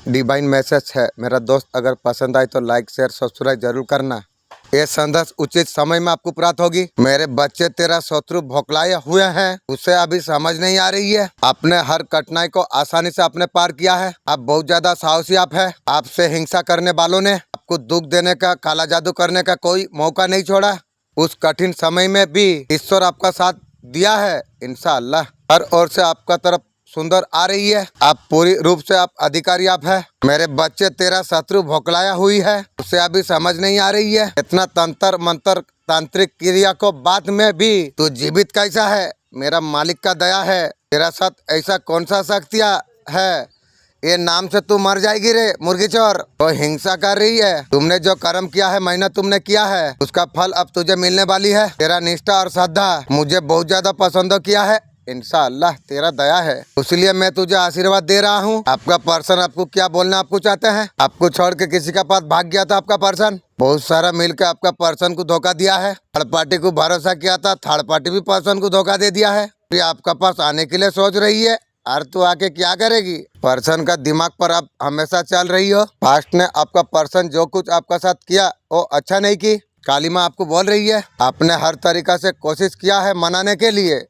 Divine message है मेरा दोस्त। अगर पसंद आए तो लाइक शेयर सब्सक्राइब जरूर करना। ये संदेश उचित समय में आपको प्राप्त होगी। मेरे बच्चे तेरा शत्रु भौखलाए हुए हैं, उसे अभी समझ नहीं आ रही है। आपने हर कठिनाई को आसानी से आपने पार किया है। आप बहुत ज्यादा साहसी आप है। आपसे हिंसा करने वालों ने आपको दुख देने का, काला जादू करने का कोई मौका नहीं छोड़ा। उस कठिन समय में भी ईश्वर आपका साथ दिया है। इंशाअल्लाह हर ओर से आपका तरफ सुंदर आ रही है। आप पूरी रूप से आप अधिकारी आप है। मेरे बच्चे तेरा शत्रु भौखलाया हुई है, उसे अभी समझ नहीं आ रही है। इतना तंत्र मंत्र तांत्रिक क्रिया को बाद में भी तू जीवित कैसा है? मेरा मालिक का दया है। तेरा साथ ऐसा कौन सा शक्तियाँ है? ये नाम से तू मर जाएगी रे मुर्गी चोर। तो हिंसा कर रही है। तुमने जो कर्म किया है, मेहनत तुमने किया है, उसका फल अब तुझे मिलने वाली है। तेरा निष्ठा और श्रद्धा मुझे बहुत ज्यादा पसंद किया है। इंशाअल्लाह तेरा दया है, इसलिए मैं तुझे आशीर्वाद दे रहा हूँ। आपका पर्सन आपको क्या बोलना आपको चाहते हैं? आपको छोड़ के किसी का पास भाग गया था आपका पर्सन। बहुत सारा मिलकर आपका पर्सन को धोखा दिया है। थर्ड पार्टी को भरोसा किया था, थर्ड पार्टी भी पर्सन को धोखा दे दिया है। ये आपका पास आने के लिए सोच रही है। और तू आके क्या करेगी? पर्सन का दिमाग पर आप हमेशा चल रही हो। पास्ट ने आपका पर्सन जो कुछ आपका साथ किया वो अच्छा नहीं की। काली माँ आपको बोल रही है, आपने हर तरीका से कोशिश किया है मनाने के लिए।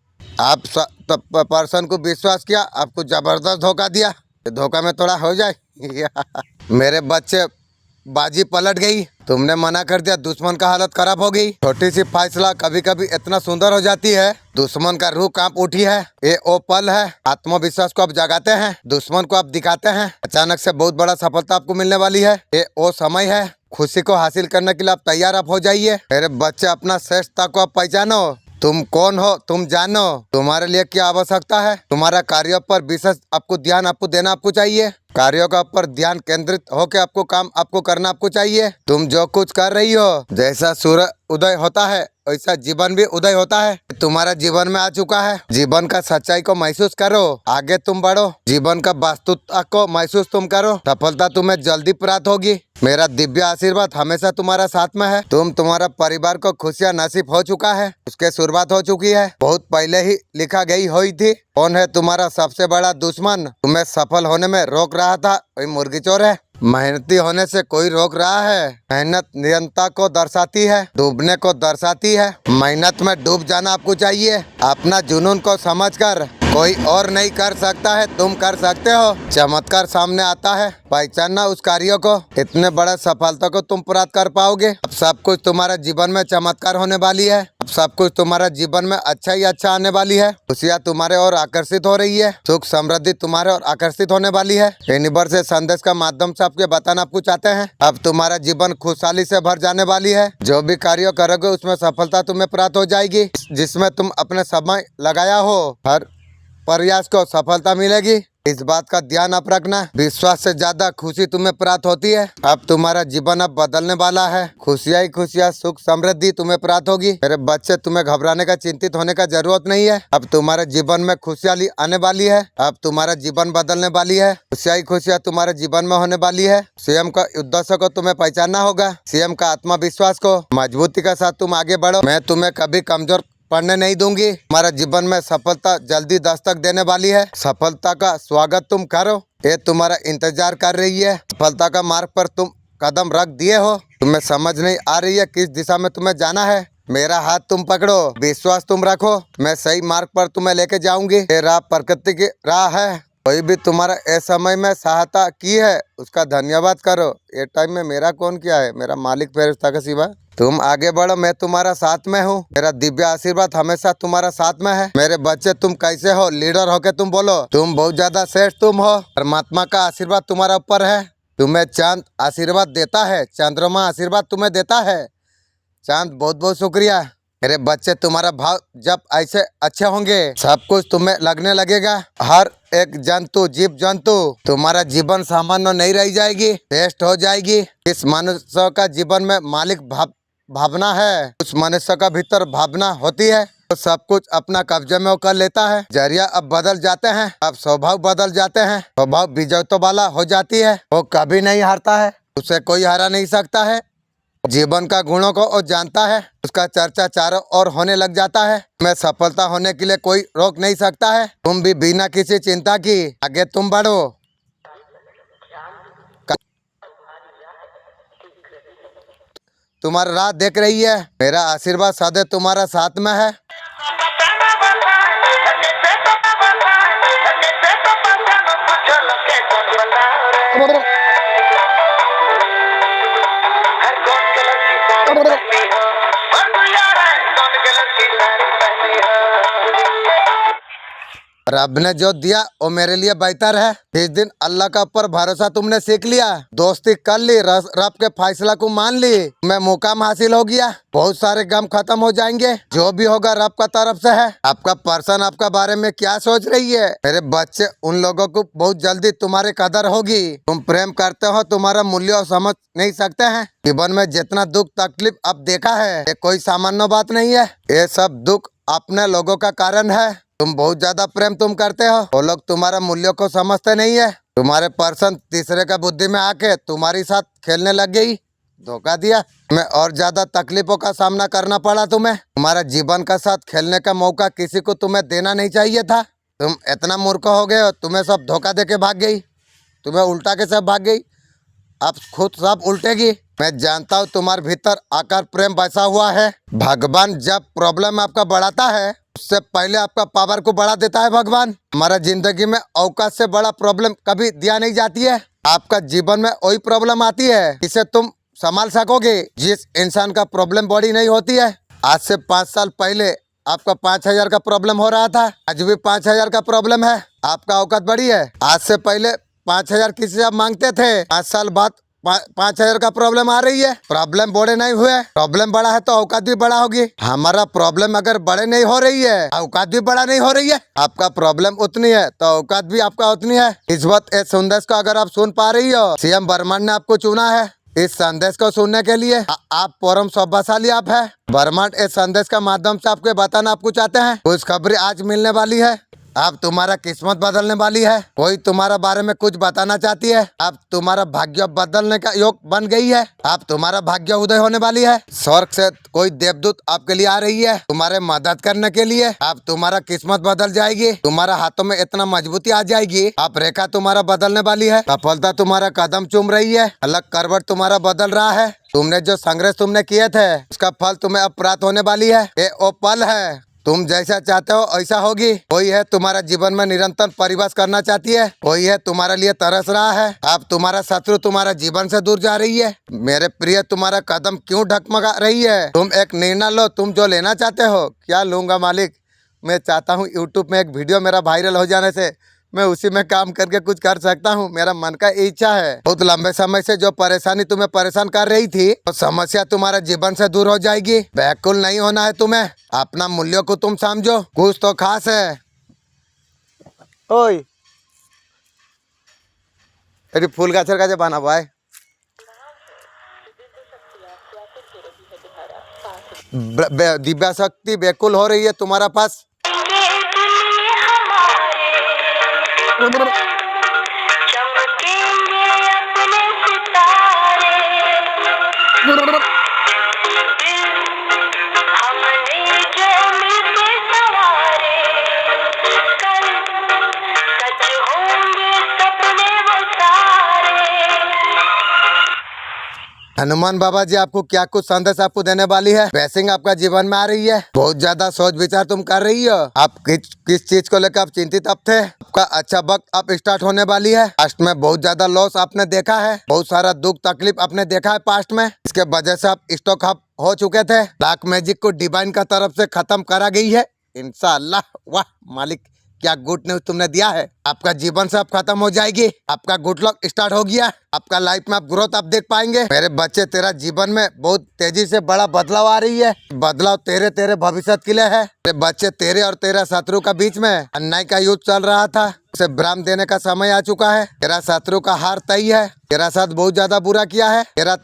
आप पर्सन को विश्वास किया, आपको जबरदस्त धोखा दिया। धोखा में थोड़ा हो जाए मेरे बच्चे बाजी पलट गई। तुमने मना कर दिया, दुश्मन का हालत खराब हो गई। छोटी सी फैसला कभी कभी इतना सुंदर हो जाती है। दुश्मन का रूह कांप उठी है। ये ओ पल है, आत्मविश्वास को आप जगाते हैं, दुश्मन को आप दिखाते हैं। अचानक से बहुत बड़ा सफलता आपको मिलने वाली है। ये ओ समय है, खुशी को हासिल करने के लिए आप तैयार आप हो जाइए। मेरे बच्चे अपना श्रेष्ठता को आप पहचानो। तुम कौन हो तुम जानो। तुम्हारे लिए क्या आवश्यकता है? तुम्हारा कार्यों पर विशेष आपको ध्यान आपको देना आपको चाहिए। कार्यों का ऊपर ध्यान केंद्रित होकर आपको काम आपको करना आपको चाहिए। तुम जो कुछ कर रही हो, जैसा सूर्य उदय होता है वैसा जीवन भी उदय होता है। तुम्हारा जीवन में आ चुका है। जीवन का सच्चाई को महसूस करो, आगे तुम बढ़ो। जीवन का वास्तुता को महसूस तुम करो, सफलता तुम्हें जल्दी प्राप्त होगी। मेरा दिव्य आशीर्वाद हमेशा तुम्हारा साथ में है। तुम्हारा परिवार को खुशियाँ नसीब हो चुका है, उसके शुरुआत हो चुकी है। बहुत पहले ही लिखा गई हुई थी। कौन है तुम्हारा सबसे बड़ा दुश्मन? तुम्हें सफल होने में रोक रहा था, वही मुर्गी चोर है। मेहनती होने से कोई रोक रहा है? मेहनत निरंतरता को दर्शाती है, डूबने को दर्शाती है। मेहनत में डूब जाना आपको चाहिए। अपना जुनून को समझकर कोई और नहीं कर सकता है, तुम कर सकते हो। चमत्कार सामने आता है, पहचानना उस कार्यों को। इतने बड़े सफलता को तुम प्राप्त कर पाओगे। अब सब कुछ तुम्हारा जीवन में चमत्कार होने वाली है। अब सब कुछ तुम्हारा जीवन में अच्छा ही अच्छा आने वाली है। खुशियाँ तुम्हारे और आकर्षित हो रही है, सुख समृद्धि तुम्हारे और आकर्षित होने वाली है। यूनिवर्स से संदेश का माध्यम से आपके बताना आपको चाहते हैं। अब तुम्हारा जीवन खुशहाली से भर जाने वाली है। जो भी कार्य करोगे उसमें सफलता तुम्हें प्राप्त हो जाएगी। जिसमें तुम अपने समय लगाया हो, हर प्रयास को सफलता मिलेगी। इस बात का ध्यान आप रखना। विश्वास से ज्यादा खुशी तुम्हें प्राप्त होती है। अब तुम्हारा जीवन अब बदलने वाला है। खुशियाँ ही खुशियाँ, सुख समृद्धि तुम्हें प्राप्त होगी। मेरे बच्चे, तुम्हें घबराने का, चिंतित होने का जरूरत नहीं है। अब तुम्हारे जीवन में खुशहाली आने वाली है। अब तुम्हारा जीवन बदलने वाली है। खुशियाँ ही खुशियाँ तुम्हारे जीवन में होने वाली है। स्वयं का उद्देश्य को तुम्हें पहचानना होगा। स्वयं का आत्मविश्वास को मजबूती के साथ तुम आगे बढ़ो। मैं तुम्हें कभी कमजोर पढ़ने नहीं दूंगी। हमारा जीवन में सफलता जल्दी दस्तक देने वाली है। सफलता का स्वागत तुम करो, ये तुम्हारा इंतजार कर रही है। सफलता का मार्ग पर तुम कदम रख दिए हो। तुम्हें समझ नहीं आ रही है किस दिशा में तुम्हें जाना है। मेरा हाथ तुम पकड़ो, विश्वास तुम रखो, मैं सही मार्ग पर तुम्हें लेके जाऊंगी। ये राह प्रकृति की राह है। कोई भी तुम्हारा इस समय में सहायता की है उसका धन्यवाद करो। ये टाइम में मेरा कौन क्या है? मेरा मालिक फेरिश्ता का सिवा। तुम आगे बढ़ो, मैं तुम्हारा साथ में हूँ। मेरा दिव्य आशीर्वाद हमेशा तुम्हारा साथ में है। मेरे बच्चे, तुम कैसे हो? लीडर होके तुम बोलो, तुम बहुत ज्यादा श्रेष्ठ तुम हो। परमात्मा का आशीर्वाद तुम्हारा ऊपर है। तुम्हें चांद आशीर्वाद देता है, चंद्रमा आशीर्वाद तुम्हें देता है। चांद बहुत बहुत शुक्रिया। मेरे बच्चे, तुम्हारा भाव जब ऐसे अच्छे होंगे, सब कुछ तुम्हें लगने लगेगा। हर एक जंतु, जीव जंतु, तुम्हारा जीवन सामान्य नहीं रह जाएगी, श्रेष्ठ हो जाएगी। इस मनुष्य का जीवन में मालिक भावना है। उस मनुष्य का भीतर भावना होती है तो सब कुछ अपना कब्जे में वो कर लेता है। जरिया अब बदल जाते हैं, अब स्वभाव बदल जाते हैं। स्वभाव विजयत्व वाला हो जाती है। वो कभी नहीं हारता है, उसे कोई हरा नहीं सकता है। जीवन का गुणों को वो जानता है, उसका चर्चा चारों ओर होने लग जाता है। मैं सफलता होने के लिए कोई रोक नहीं सकता है। तुम भी बिना किसी चिंता की आगे तुम बढ़ो। तुम्हारा राह देख रही है, मेरा आशीर्वाद सदैव तुम्हारा साथ में है। रब ने जो दिया वो मेरे लिए बेहतर है। इस दिन अल्लाह का ऊपर भरोसा तुमने सीख लिया, दोस्ती कर ली, रब के फैसला को मान ली, मैं मुकाम हासिल हो गया, बहुत सारे गम खत्म हो जाएंगे। जो भी होगा रब का तरफ से है। आपका पर्सन आपका बारे में क्या सोच रही है? मेरे बच्चे, उन लोगों को बहुत जल्दी तुम्हारी कदर होगी। तुम प्रेम करते हो, तुम्हारा मूल्य और समझ नहीं सकते हैं। जीवन में जितना दुख तकलीफ अब देखा है, ये कोई सामान्य बात नहीं है। ये सब दुख अपने लोगों का कारण है। तुम बहुत ज्यादा प्रेम तुम करते हो, वो लोग तुम्हारा मूल्य को समझते नहीं है। तुम्हारे पर्सन तीसरे का बुद्धि में आके तुम्हारी साथ खेलने लग गई, धोखा दिया। तुम्हें और ज्यादा तकलीफों का सामना करना पड़ा। तुम्हारा जीवन का साथ खेलने का मौका किसी को तुम्हें देना नहीं चाहिए था। तुम इतना मूर्ख हो गए हो, तुम्हें सब धोखा दे के भाग गई, तुम्हें उल्टा के सब भाग गई। अब खुद सब उल्टेगी। मैं जानता हूँ तुम्हारे भीतर आकर प्रेम बसा हुआ है। भगवान जब प्रॉब्लम आपका बढ़ाता है, उससे पहले आपका पावर को बढ़ा देता है भगवान। हमारा जिंदगी में औकात से बड़ा प्रॉब्लम कभी दिया नहीं जाती है। आपका जीवन में वही प्रॉब्लम आती है जिसे तुम संभाल सकोगे। जिस इंसान का प्रॉब्लम बड़ी नहीं होती है। आज से 5 साल पहले आपका 5,000 का प्रॉब्लम हो रहा था, आज भी 5,000 का प्रॉब्लम है। आपका औकात बड़ी है। आज से पहले 5,000 किसी से आप मांगते थे, 5 साल बाद 5,000 का प्रॉब्लम आ रही है। प्रॉब्लम बड़े नहीं हुए, प्रॉब्लम बड़ा है तो औकात भी बड़ा होगी। हमारा प्रॉब्लम अगर बड़े नहीं हो रही है, औकात भी बड़ा नहीं हो रही है। आपका प्रॉब्लम उतनी है तो औकात भी आपका उतनी है। इस वक्त इस संदेश को अगर आप सुन पा रही हो, सीएम ब्रह्मांड ने आपको चुना है इस संदेश को सुनने के लिए। आप परम सौभाग्यशाली आप है। ब्रह्मांड इस संदेश का माध्यम से आपको बताना आपको चाहते हैं, कुछ खबरें आज मिलने वाली है। अब तुम्हारा किस्मत बदलने वाली है। कोई तुम्हारा बारे में कुछ बताना चाहती है। अब तुम्हारा भाग्य बदलने का योग बन गई है। अब तुम्हारा भाग्य उदय होने वाली है। स्वर्ग से कोई देवदूत आपके लिए आ रही है, तुम्हारे मदद करने के लिए। अब तुम्हारा किस्मत बदल जाएगी, तुम्हारा हाथों में इतना मजबूती आ जाएगी। अब रेखा तुम्हारा बदलने वाली है। सफलता तुम्हारा कदम चूम रही है। अलग करवट तुम्हारा बदल रहा है। तुमने जो संघर्ष तुमने किए थे, उसका फल तुम्हें अब प्राप्त होने वाली है। ये वो पल है, तुम जैसा चाहते हो ऐसा होगी। कोई है तुम्हारा जीवन में निरंतर परिवास करना चाहती है, कोई है तुम्हारे लिए तरस रहा है। अब तुम्हारा शत्रु तुम्हारा जीवन से दूर जा रही है। मेरे प्रिय, तुम्हारा कदम क्यों ढकमगा रही है? तुम एक निर्णय लो, तुम जो लेना चाहते हो। क्या लूंगा मालिक? मैं चाहता हूँ यूट्यूब में एक वीडियो मेरा वायरल हो जाने से मैं उसी में काम करके कुछ कर सकता हूँ। मेरा मन का इच्छा है। बहुत लंबे समय से जो परेशानी तुम्हें परेशान कर रही थी, तो समस्या तुम्हारे जीवन से दूर हो जाएगी। व्याकुल नहीं होना है तुम्हें। अपना मूल्य को तुम समझो, कुछ तो खास है। ओए अरे फूल गाछर का बना हुआ है। दिव्या शक्ति व्याकुल हो रही है तुम्हारा पास। हनुमान बाबा जी आपको क्या कुछ संदेश आपको देने वाली है। ब्लेसिंग आपका जीवन में आ रही है। बहुत ज्यादा सोच विचार तुम कर रही हो। आप किस चीज को लेकर आप चिंतित अब थे। आपका अच्छा वक्त अब स्टार्ट होने वाली है। पास्ट में बहुत ज्यादा लॉस आपने देखा है, बहुत सारा दुख तकलीफ आपने देखा है पास्ट में। इसके वजह से आप स्टॉक अप हो चुके थे। ब्लैक मैजिक को डिवाइन का तरफ से खत्म करा गई है इंशाअल्लाह। वाह मालिक, क्या गुड न्यूज तुमने दिया है। आपका जीवन से अब खत्म हो जाएगी। आपका गुड लक स्टार्ट हो गया। आपका लाइफ में आप ग्रोथ आप देख पाएंगे। मेरे बच्चे, तेरा जीवन में बहुत तेजी से बड़ा बदलाव आ रही है। बदलाव तेरे भविष्य के लिए है। मेरे बच्चे, तेरे और तेरा शत्रु का बीच में अन्याय का युद्ध चल रहा था, उसे विराम देने का समय आ चुका है। तेरा शत्रु का हार तय है। तेरा साथ बहुत ज्यादा बुरा किया है। तेरा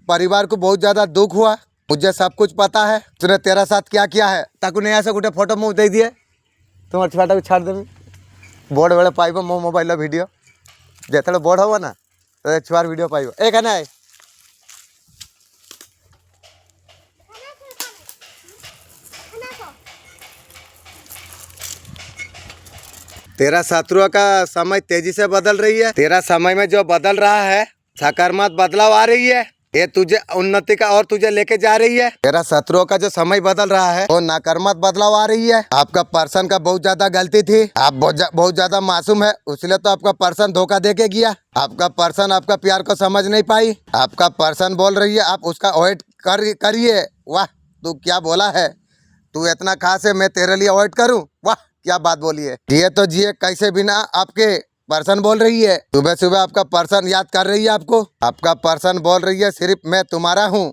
परिवार को बहुत ज्यादा दुख हुआ। मुझे सब कुछ पता है उसने तेरा साथ क्या किया है। ताकू नहीं ऐसे गोटे फोटो मुझे दे दिए, तुम छुआटा को छाड़देवी। बोर्ड बेले पाइब मो मोबाइल वीडियो जो बोर्ड हम ना तो छुआर वीडियो पाइब। ए खाना है तेरा शत्रुओं का समय तेजी से बदल रही है। तेरा समय में जो बदल रहा है, सकारात्मक बदलाव आ रही है, ये तुझे उन्नति का और तुझे लेके जा रही है। तेरा शत्रुओं का जो समय बदल रहा है वो नकारात्मक बदलाव आ रही है। आपका पर्सन का बहुत ज्यादा गलती थी, आप बहुत ज्यादा मासूम है, इसलिए तो आपका पर्सन धोखा दे के गया। आपका पर्सन आपका प्यार को समझ नहीं पाई। आपका पर्सन बोल रही है आप उसका अवॉइड करिए। वाह, तू क्या बोला है, तू इतना खास है मैं तेरे लिए अवॉइड करूँ? वाह क्या बात बोली है। जिए तो जिए कैसे बिना आपके पर्सन बोल रही है। सुबह सुबह आपका पर्सन याद कर रही है आपको। आपका पर्सन बोल रही है सिर्फ मैं तुम्हारा हूँ।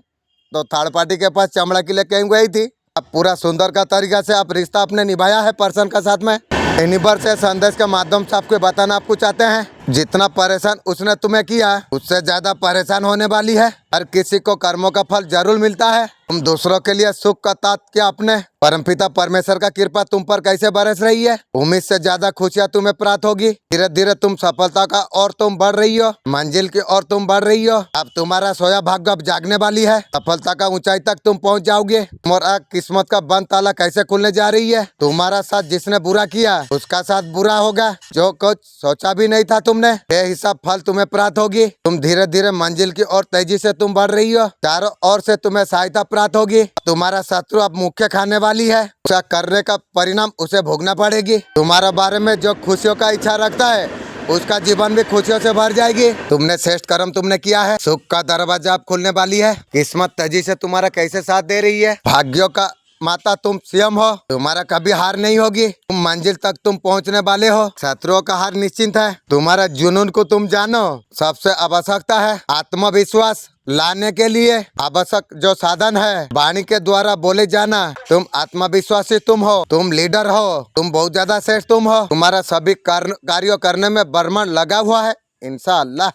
तो थर्ड पार्टी के पास चमड़ा के लिए कहीं गई थी। अब पूरा सुंदर का तरीका से आप रिश्ता आपने निभाया है पर्सन का साथ में। यूनिवर्स से संदेश के माध्यम से आपको बताना आपको चाहते हैं, जितना परेशान उसने तुम्हें किया उससे ज्यादा परेशान होने वाली है। हर किसी को कर्मों का फल जरूर मिलता है। तुम दूसरों के लिए सुख का तात क्या अपने परमपिता परमेश्वर का कृपा तुम पर कैसे बरस रही है। उम्मीद से ज्यादा खुशियाँ तुम्हें प्राप्त होगी। धीरे धीरे तुम सफलता का और तुम बढ़ रही हो, मंजिल की और तुम बढ़ रही हो। अब तुम्हारा सोया भाग्य अब जागने वाली है। सफलता का ऊंचाई तक तुम पहुंच जाओगे। तुम्हारा किस्मत का बंद ताला कैसे खुलने जा रही है। तुम्हारा साथ जिसने बुरा किया उसका साथ बुरा होगा। जो कुछ सोचा भी नहीं था तुमने, ये हिसाब फल तुम्हें प्राप्त होगी। तुम धीरे धीरे मंजिल की और तेजी से तुम बढ़ रही हो। चारों ओर से तुम्हें सहायता प्राप्त होगी। तुम्हारा शत्रु अब मुख्य खाने वाली है। उसे करने का परिणाम उसे भोगना पड़ेगी। तुम्हारे बारे में जो खुशियों का इच्छा रखता है उसका जीवन भी खुशियों से भर जाएगी। तुमने श्रेष्ठ कर्म तुमने किया है। सुख का दरवाजा अब खुलने वाली है। किस्मत तेजी से तुम्हारा कैसे साथ दे रही है। भाग्यों का माता तुम स्वयं हो। तुम्हारा कभी हार नहीं होगी। तुम मंजिल तक तुम पहुंचने वाले हो। शत्रुओं का हार निश्चिंत है। तुम्हारा जुनून को तुम जानो। सबसे आवश्यकता है आत्मविश्वास लाने के लिए आवश्यक जो साधन है वाणी के द्वारा बोले जाना। तुम आत्मविश्वासी तुम हो, तुम लीडर हो, तुम बहुत ज्यादा श्रेष्ठ तुम हो। तुम्हारा सभी कार्यों करने में बर्मन लगा हुआ है। इंशाअल्लाह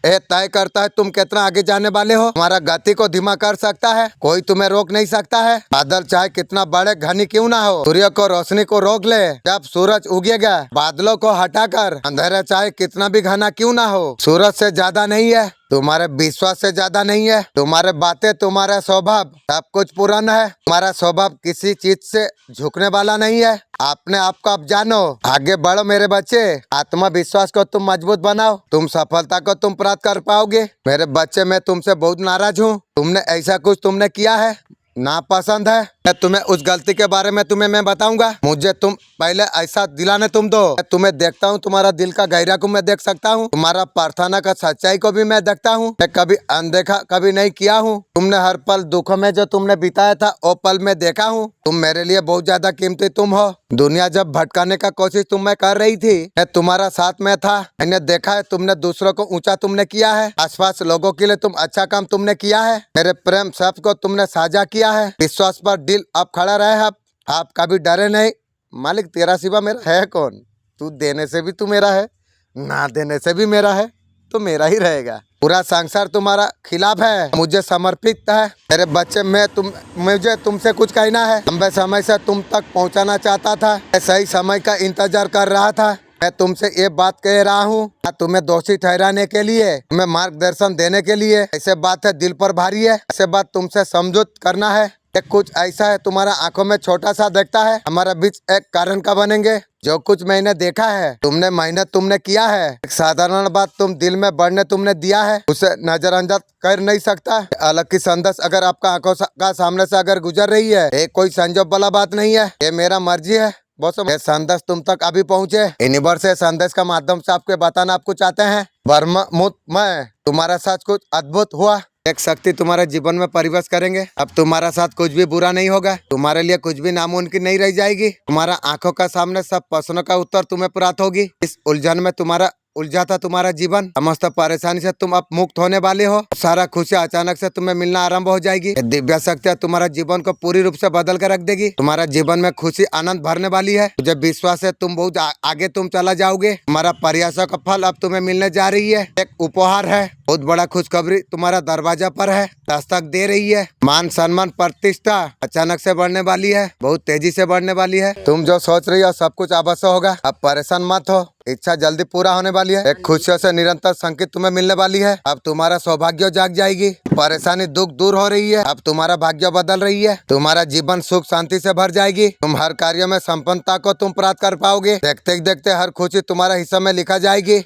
ये तय करता है तुम कितना आगे जाने वाले हो। तुम्हारा गति को धीमा कर सकता है, कोई तुम्हें रोक नहीं सकता है। बादल चाहे कितना बड़े घनी क्यों ना हो, सूर्य को रोशनी को रोक ले। जब सूरज उगेगा बादलों को हटाकर, अंधेरा चाहे कितना भी घना क्यों ना हो, सूरज से ज्यादा नहीं है, तुम्हारे विश्वास से ज्यादा नहीं है। तुम्हारे बातें, तुम्हारा स्वभाव सब कुछ पुराना है। तुम्हारा स्वभाव किसी चीज से झुकने वाला नहीं है। अपने आप को अब जानो, आगे बढ़ो मेरे बच्चे। आत्मविश्वास को तुम मजबूत बनाओ, तुम सफलता को तुम प्राप्त कर पाओगे। मेरे बच्चे मैं तुमसे बहुत नाराज हूँ। तुमने ऐसा कुछ तुमने किया है नापसंद है। मैं तुम्हें उस गलती के बारे में तुम्हें मैं बताऊंगा। मुझे तुम पहले ऐसा दिलाने तुम दो। मैं तुम्हें देखता हूँ, तुम्हारा दिल का गहरा को मैं देख सकता हूँ। तुम्हारा प्रार्थना का सच्चाई को भी मैं देखता हूँ। मैं कभी अनदेखा कभी नहीं किया हूँ। तुमने हर पल दुखों में जो तुमने बिताया था वो पल में देखा हूँ। तुम मेरे लिए बहुत ज्यादा कीमती तुम हो। दुनिया जब भटकाने का कोशिश तुम्हें कर रही थी, मैं तुम्हारा साथ में था। मैंने देखा है तुमने दूसरों को ऊंचा तुमने किया है। आसपास लोगों के लिए तुम अच्छा काम तुमने किया है। मेरे प्रेम शब्द को तुमने साझा किया है। विश्वास पर दिल अब खड़ा रहे। आप कभी डरे नहीं। मालिक तेरा सिवा मेरा है कौन। तू देने से भी तू मेरा है, ना देने से भी मेरा है, तो मेरा ही रहेगा। पूरा संसार तुम्हारा खिलाफ है, मुझे समर्पित है। मेरे बच्चे मुझे तुमसे कुछ कहना है। लंबे समय से तुम तक पहुंचाना चाहता था। मैं सही समय का इंतजार कर रहा था। मैं तुमसे ये बात कह रहा हूँ, तुम्हें दोषी ठहराने के लिए, तुम्हें मार्गदर्शन देने के लिए। ऐसे बात है दिल पर भारी है, ऐसे बात तुमसे समझौत करना है। एक कुछ ऐसा है तुम्हारा आंखों में छोटा सा दिखता है। हमारा बीच एक कारण का बनेंगे। जो कुछ मैंने देखा है, तुमने मेहनत तुमने किया है। एक साधारण बात तुम दिल में बढ़ने तुमने दिया है, उसे नजरअंदाज कर नहीं सकता। अलग की संदेश अगर आपका आंखों का सामने से अगर गुजर रही है, ये कोई संजोग वाला बात नहीं है, ये मेरा मर्जी है। ये संदेश तुम तक अभी पहुँचे। यूनिवर्स से संदेश का माध्यम से आपको बताना आपको चाहते हैं। वर्मा में तुम्हारा साथ कुछ अद्भुत हुआ। एक शक्ति तुम्हारे जीवन में परिवर्तन करेंगे। अब तुम्हारा साथ कुछ भी बुरा नहीं होगा। तुम्हारे लिए कुछ भी नामुमकिन नहीं रह जाएगी। तुम्हारा आंखों का सामने सब प्रश्नों का उत्तर तुम्हें प्राप्त होगी। इस उलझन में तुम्हारा उलझा था तुम्हारा जीवन, समस्त परेशानी से तुम अब मुक्त होने वाले हो। सारा खुशी अचानक से तुम्हें मिलना आरंभ हो जाएगी। दिव्य शक्तियाँ तुम्हारा जीवन को पूरी रूप से बदल कर रख देगी। तुम्हारा जीवन में खुशी आनंद भरने वाली है। मुझे विश्वास है तुम बहुत आगे तुम चला जाओगे। तुम्हारा प्रयासों का फल अब तुम्हें मिलने जा रही है। एक उपहार है, बहुत बड़ा खुशखबरी तुम्हारा दरवाजा पर है, दस्तक दे रही है। मान सम्मान प्रतिष्ठा अचानक से बढ़ने वाली है, बहुत तेजी से बढ़ने वाली है। तुम जो सोच रही हो सब कुछ अवश्य होगा। अब परेशान मत हो। इच्छा जल्दी पूरा होने वाली है। एक खुशियों से निरंतर संकेत तुम्हें मिलने वाली है। अब तुम्हारा सौभाग्य जाग जाएगी। परेशानी दुख दूर हो रही है। अब तुम्हारा भाग्य बदल रही है। तुम्हारा जीवन सुख शांति से भर जाएगी। तुम हर कार्य में संपन्नता को तुम प्राप्त कर पाओगे। देखते देखते हर खुशी तुम्हारा हिस्सा में लिखा जाएगी।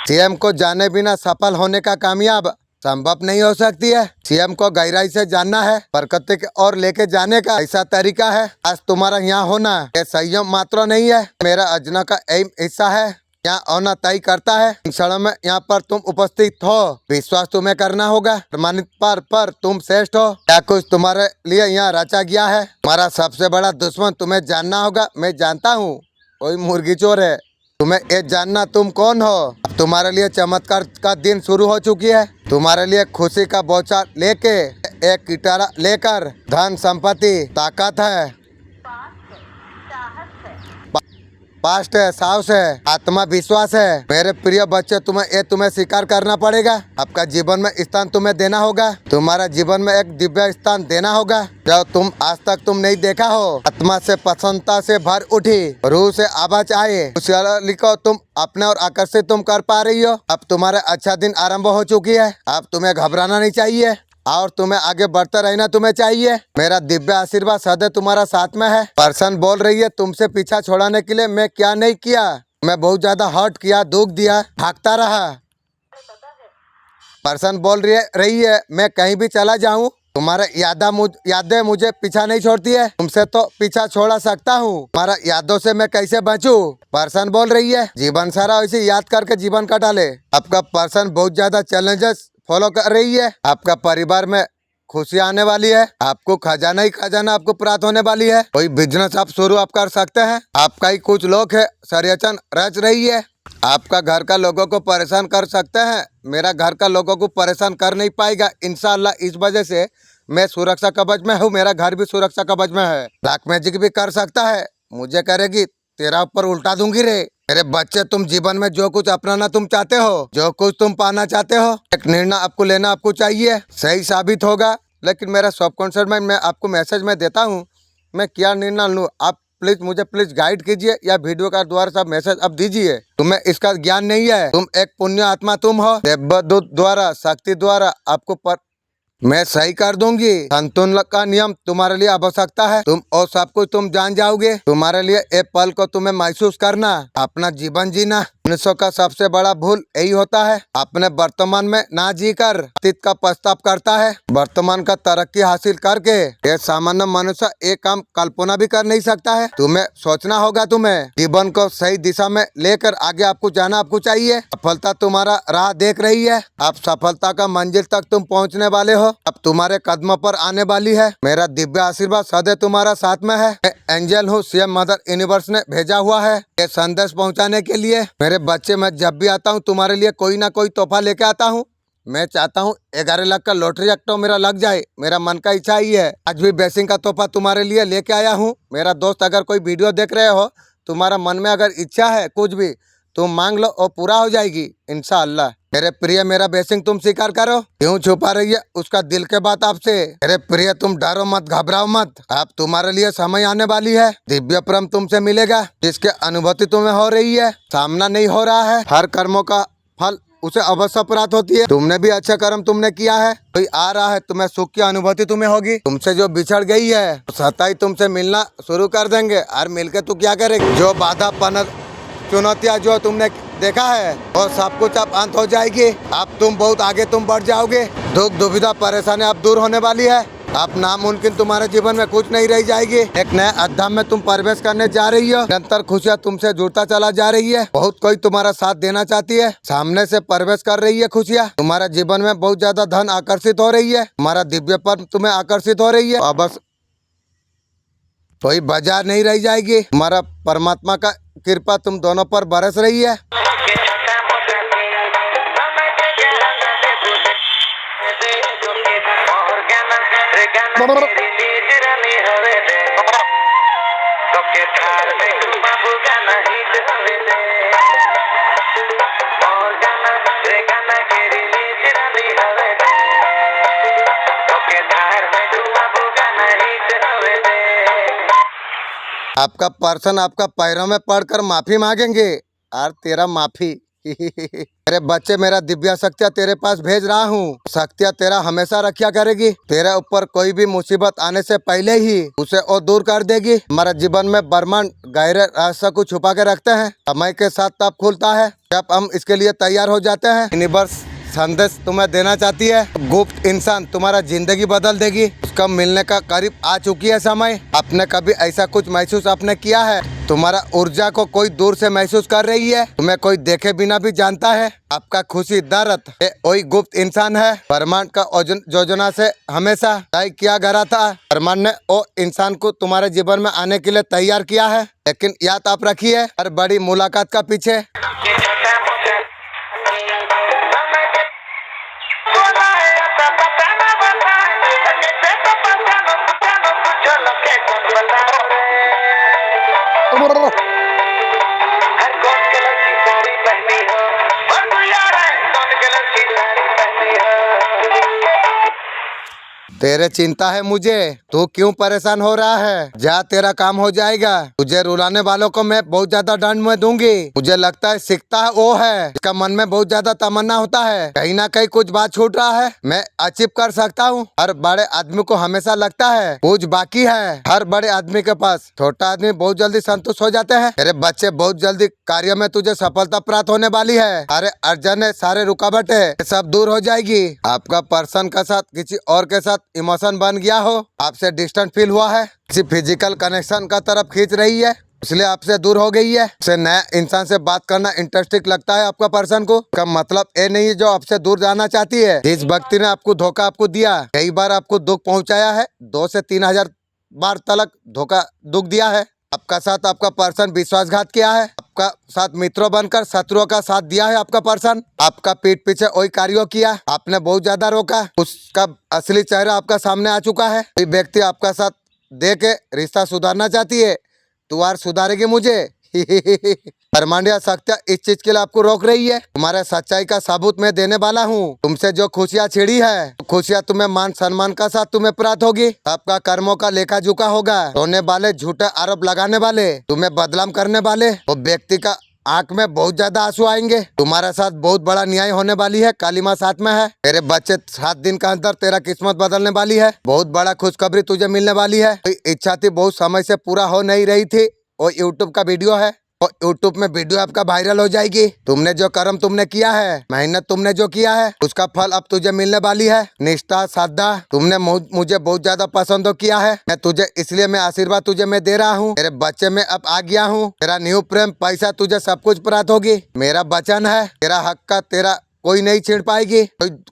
सीएम को जाने बिना सफल होने का कामयाब संभव नहीं हो सकती है। सीएम को गहराई से जानना है, प्रकृति की ओर लेके जाने का ऐसा तरीका है। आज तुम्हारा यहाँ होना ये संयम मात्र नहीं है, मेरा अजना का एम हिस्सा है। यहाँ होना तय करता है इन क्षणों में यहाँ पर तुम उपस्थित हो। विश्वास तुम्हें करना होगा, प्रमाणित पर तुम श्रेष्ठ हो। क्या कुछ तुम्हारे लिए यहाँ रचा गया है। तुम्हारा सबसे बड़ा दुश्मन तुम्हें जानना होगा। मैं जानता हूँ कोई मुर्गी चोर है। तुम्हें ये जानना तुम कौन हो। अब तुम्हारे लिए चमत्कार का दिन शुरू हो चुकी है। तुम्हारे लिए खुशी का बौछार लेके एक किटारा लेकर धन संपत्ति ताकत है, पास्ट है, साहस है, आत्मविश्वास है। मेरे प्रिय बच्चे तुम्हें स्वीकार करना पड़ेगा। आपका जीवन में स्थान तुम्हें देना होगा। तुम्हारा जीवन में एक दिव्य स्थान देना होगा जो तुम आज तक तुम नहीं देखा हो। आत्मा से प्रसन्नता से भर उठी, रूह से आवाज आए, खुशहाली को तुम अपने और आकर्षित तुम कर पा रही हो। अब तुम्हारे अच्छा दिन आरंभ हो चुकी है। अब तुम्हें घबराना नहीं चाहिए और तुम्हें आगे बढ़ते रहना तुम्हें चाहिए। मेरा दिव्य आशीर्वाद सदैव तुम्हारा साथ में है। पर्सन बोल रही है तुमसे पीछा छोड़ाने के लिए मैं क्या नहीं किया। मैं बहुत ज्यादा हर्ट किया, दुख दिया, भागता रहा। पर्सन बोल रही है मैं कहीं भी चला जाऊं तुम्हारे यादें मुझे पीछा नहीं छोड़ती है। तुमसे तो पीछा छोड़ा सकता हूँ, तुम्हारा यादों से मैं कैसे बचूं। पर्सन बोल रही है जीवन सारा वैसे याद करके जीवन कटा ले। आपका पर्सन बहुत ज्यादा चैलेंजेस फॉलो कर रही है। आपका परिवार में खुशी आने वाली है। आपको खजाना ही खजाना आपको प्राप्त होने वाली है। कोई बिजनेस आप शुरू आप कर सकते हैं। आपका ही कुछ लोग है षड्यंत्र रच रही है। आपका घर का लोगों को परेशान कर सकते हैं। मेरा घर का लोगों को परेशान कर नहीं पाएगा इंशाल्लाह। इस वजह से मैं सुरक्षा कवच में हूँ। मेरा घर भी सुरक्षा कवच में है। ब्लैक मैजिक भी कर सकता है, मुझे करेगी तेरा ऊपर उल्टा दूंगी रे। मेरे बच्चे तुम जीवन में जो कुछ अपनाना तुम चाहते हो, जो कुछ तुम पाना चाहते हो, एक निर्णय आपको लेना आपको चाहिए। सही साबित होगा लेकिन मेरा सबकॉन्शियस माइंड मैं आपको मैसेज में देता हूँ मैं क्या निर्णय लूँ। आप मुझे प्लीज गाइड कीजिए या वीडियो का द्वारा सब मैसेज अब दीजिए। तुम्हें इसका ज्ञान नहीं है। तुम एक पुण्य आत्मा तुम हो। देवदूत द्वारा शक्ति द्वारा आपको मैं सही कर दूंगी। संतुलन का नियम तुम्हारे लिए आवश्यकता है। तुम और सब कुछ तुम जान जाओगे। तुम्हारे लिए एक पल को तुम्हें महसूस करना, अपना जीवन जीना। मनुष्य का सबसे बड़ा भूल यही होता है, अपने वर्तमान में ना जीकर अतीत का पश्चाताप करता है। वर्तमान का तरक्की हासिल करके ये सामान्य मनुष्य एक काम कल्पना भी कर नहीं सकता है। तुम्हें सोचना होगा, तुम्हें जीवन को सही दिशा में लेकर आगे आपको जाना आपको चाहिए। सफलता तुम्हारा राह देख रही है। अब सफलता का मंजिल तक तुम पहुँचने वाले हो। अब तुम्हारे कदमों पर आने वाली है। मेरा दिव्य आशीर्वाद सदैव तुम्हारा साथ में है। मैं एंजल हूँ, सीएम मदर यूनिवर्स ने भेजा हुआ है ये संदेश पहुँचाने के लिए। मेरे बच्चे मैं जब भी आता हूँ तुम्हारे लिए कोई ना कोई तोहफा लेके आता हूँ। मैं चाहता हूँ 11 लाख का लॉटरी एक्टो मेरा लग जाए। मेरा मन का इच्छा ही है। आज भी ब्लेसिंग का तोहफा तुम्हारे लिए लेके आया हूँ। मेरा दोस्त अगर कोई वीडियो देख रहे हो, तुम्हारा मन में अगर इच्छा है कुछ भी तुम मांग लो और पूरा हो जाएगी इंशाअल्लाह। मेरे प्रिय मेरा ब्लेसिंग तुम स्वीकार करो। क्यों छुपा रही है उसका दिल के बात आपसे। मेरे प्रिय तुम डरो मत, घबराओ मत। अब तुम्हारे लिए समय आने वाली है। दिव्य प्रेम तुमसे मिलेगा जिसके अनुभूति तुम्हें हो रही है, सामना नहीं हो रहा है। हर कर्मों का फल उसे अवश्य प्राप्त होती है। तुमने भी अच्छा कर्म तुमने किया है, कोई आ रहा है, तुम्हें सुख की अनुभूति तुम्हें होगी। तुमसे जो बिछड़ गई है सताई तुमसे मिलना शुरू कर देंगे। और मिलके तू क्या करेगी। जो बाधा पनत चुनौतियाँ जो तुमने देखा है और सब कुछ अब अंत हो जाएगी। अब तुम बहुत आगे तुम बढ़ जाओगे। दुख दुविधा परेशानी अब दूर होने वाली है। अब नामुमकिन तुम्हारे जीवन में कुछ नहीं रह जाएगी। एक नए अध्याय में तुम प्रवेश करने जा रही हो। निरंतर खुशियाँ तुमसे जुड़ता चला जा रही है। बहुत कोई तुम्हारा साथ देना चाहती है। सामने से प्रवेश कर रही है खुशियाँ। तुम्हारे जीवन में बहुत ज्यादा धन आकर्षित हो रही है। तुम्हारा दिव्य पर्व तुम्हें आकर्षित हो रही है। अब बस कोई बाजार नहीं रह जाएगी। तुम्हारा परमात्मा का कृपा तुम दोनों पर बरस रही है। आपका पर्सन आपका पैरों में पड़कर माफी मांगेंगे और तेरा माफी मेरे बच्चे, मेरा दिव्या शक्तियाँ तेरे पास भेज रहा हूँ। शक्तियाँ तेरा हमेशा रक्षा करेगी। तेरे ऊपर कोई भी मुसीबत आने से पहले ही उसे वो दूर कर देगी। हमारे जीवन में ब्रह्मांड गहरे रहस्य को छुपा के रखते हैं। समय के साथ तब खुलता है जब हम इसके लिए तैयार हो जाते हैं। यूनिवर्स संदेश तुम्हें देना चाहती है। गुप्त इंसान तुम्हारा जिंदगी बदल देगी। उसका मिलने का करीब आ चुकी है समय। आपने कभी ऐसा कुछ महसूस आपने किया है? तुम्हारा ऊर्जा को कोई दूर से महसूस कर रही है। तुम्हें कोई देखे बिना भी जानता है। आपका खुशी दर्द ये वही गुप्त इंसान है। ब्रह्मांड का योजना से हमेशा तय किया गया था। ब्रह्मांड ने वो इंसान को तुम्हारे जीवन में आने के लिए तैयार किया है। लेकिन याद आप रखिए, हर बड़ी मुलाकात का पीछे तेरे चिंता है मुझे। तू क्यों परेशान हो रहा है? जा, तेरा काम हो जाएगा। तुझे रुलाने वालों को मैं बहुत ज्यादा दंड में दूंगी। मुझे लगता है सीखता है वो है इसका मन में बहुत ज्यादा तमन्ना होता है। कहीं ना कहीं कुछ बात छूट रहा है। मैं अचीव कर सकता हूँ। हर बड़े आदमी को हमेशा लगता है कुछ बाकी है। हर बड़े आदमी के पास छोटा आदमी बहुत जल्दी संतुष्ट हो जाते हैं। मेरे बच्चे, बहुत जल्दी कार्य में तुझे सफलता प्राप्त होने वाली है। अरे अर्जन है, सारे रुकावटें सब दूर हो जाएगी। आपका पर्सन के साथ किसी और के साथ इमोशन बन गया हो, आपसे डिस्टेंट फील हुआ है, किसी फिजिकल कनेक्शन का तरफ खींच रही है, इसलिए आपसे दूर हो गई है। उसे नया इंसान से बात करना इंटरेस्टिंग लगता है आपका पर्सन को। का मतलब ये नहीं है जो आपसे दूर जाना चाहती है। जिस व्यक्ति ने आपको धोखा आपको दिया, कई बार आपको दुख पहुंचाया है, 2 से 3 हजार बार तक धोखा दुख दिया है। आपका साथ आपका पर्सन विश्वासघात किया है। आपका साथ मित्रों बनकर शत्रुओं का साथ दिया है आपका पर्सन। आपका पीठ पीछे वही कार्यों किया, आपने बहुत ज्यादा रोका। उसका असली चेहरा आपका सामने आ चुका है। कोई व्यक्ति आपका साथ दे के रिश्ता सुधारना चाहती है। तू यार सुधारेगी मुझे ब्रह्मांडीय शक्तियाँ इस चीज के लिए आपको रोक रही है। तुम्हारे सच्चाई का सबूत मैं देने वाला हूँ। तुमसे जो खुशियाँ छिड़ी है, खुशियाँ तुम्हें मान सम्मान का साथ तुम्हें प्राप्त होगी। सबका कर्मों का लेखा जोखा होगा। रोने वाले, झूठे आरोप लगाने वाले, तुम्हें बदनाम करने वाले, वो व्यक्ति का आंख में बहुत ज्यादा आंसू आएंगे। तुम्हारे साथ बहुत बड़ा न्याय होने वाली है। काली माँ साथ में है। तेरे बच्चे 7 दिन के अंदर तेरा किस्मत बदलने वाली है। बहुत बड़ा खुशखबरी तुझे मिलने वाली है। इच्छा थी, बहुत समय से पूरा हो नहीं रही थी। वो यूट्यूब का वीडियो है, और यूट्यूब में वीडियो आपका वायरल हो जाएगी। तुमने जो कर्म तुमने किया है, मेहनत तुमने जो किया है, उसका फल अब तुझे मिलने वाली है। निष्ठा, श्रद्धा, तुमने मुझे बहुत ज्यादा पसंद किया है। मैं तुझे इसलिए मैं आशीर्वाद तुझे मैं दे रहा हूँ। तेरे बच्चे में अब आ गया हूँ। तेरा न्यू प्रेम, पैसा, तुझे सब कुछ प्राप्त होगी। मेरा वचन है, तेरा हक का तेरा कोई नहीं छीन पाएगी।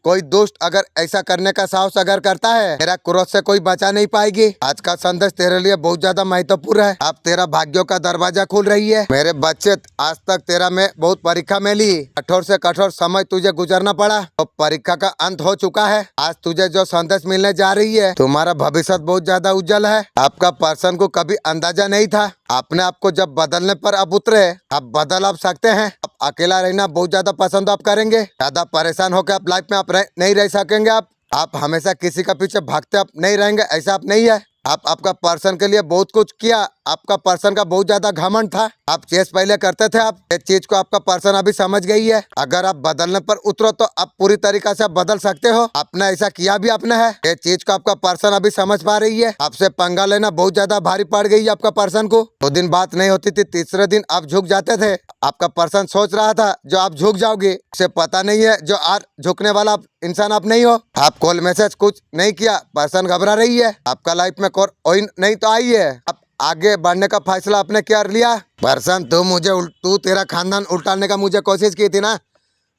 कोई दुष्ट अगर ऐसा करने का साहस अगर करता है, तेरा क्रोध से कोई बचा नहीं पाएगी। आज का संदेश तेरे लिए बहुत ज्यादा महत्वपूर्ण है। अब तेरा भाग्यों का दरवाजा खुल रही है। मेरे बच्चे, आज तक तेरा में बहुत परीक्षा में ली, कठोर से कठोर समय तुझे गुजरना पड़ा, तो परीक्षा का अंत हो चुका है। आज तुझे जो संदेश मिलने जा रही है, तुम्हारा भविष्य बहुत ज्यादा उज्जवल है। आपका पर्सन को कभी अंदाजा नहीं था। आपने आपको जब बदलने पर अब उतरे, अब बदल आप सकते हैं। अब अकेला रहना बहुत ज्यादा पसंद आप करेंगे। ज्यादा परेशान होकर आप लाइफ में आप नहीं रह सकेंगे। आप हमेशा किसी का पीछे भागते आप नहीं रहेंगे, ऐसा आप नहीं है। आप आपका पर्सन के लिए बहुत कुछ किया। आपका पर्सन का बहुत ज्यादा घमंड था। आप चेस पहले करते थे। आप इस चीज को आपका पर्सन अभी समझ गई है। अगर आप बदलने पर उतरो तो आप पूरी तरीका से बदल सकते हो। आपने ऐसा किया भी आपने है। ये चीज को आपका पर्सन अभी समझ पा रही है। आपसे पंगा लेना बहुत ज्यादा भारी पड़ गई है आपका पर्सन को। 2 दिन बात नहीं होती थी, तीसरे दिन आप झुक जाते थे। आपका पर्सन सोच रहा था जो आप झुक जाओगे, उसे पता नहीं है जो आज झुकने वाला इंसान आप नहीं हो। आप कॉल मैसेज कुछ नहीं किया, पर्सन घबरा रही है। आपका लाइफ में कोई नहीं तो आई है। आप आगे बढ़ने का फैसला आपने क्या लिया? पर्सन, तू तेरा खानदान उल्टाने का मुझे कोशिश की थी ना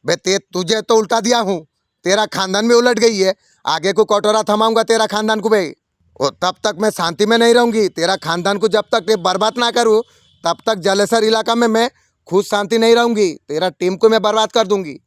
बे, तुझे तो उल्टा दिया हूँ। तेरा खानदान भी उलट गई है। आगे को कटोरा थमाऊंगा तेरा खानदान को भाई, और तब तक मैं शांति में नहीं रहूंगी। तेरा खानदान को जब तक बर्बाद ना करूँ, तब तक जलेसर इलाका में मैं खुद शांति नहीं रहूंगी। तेरा टीम को मैं बर्बाद कर दूंगी।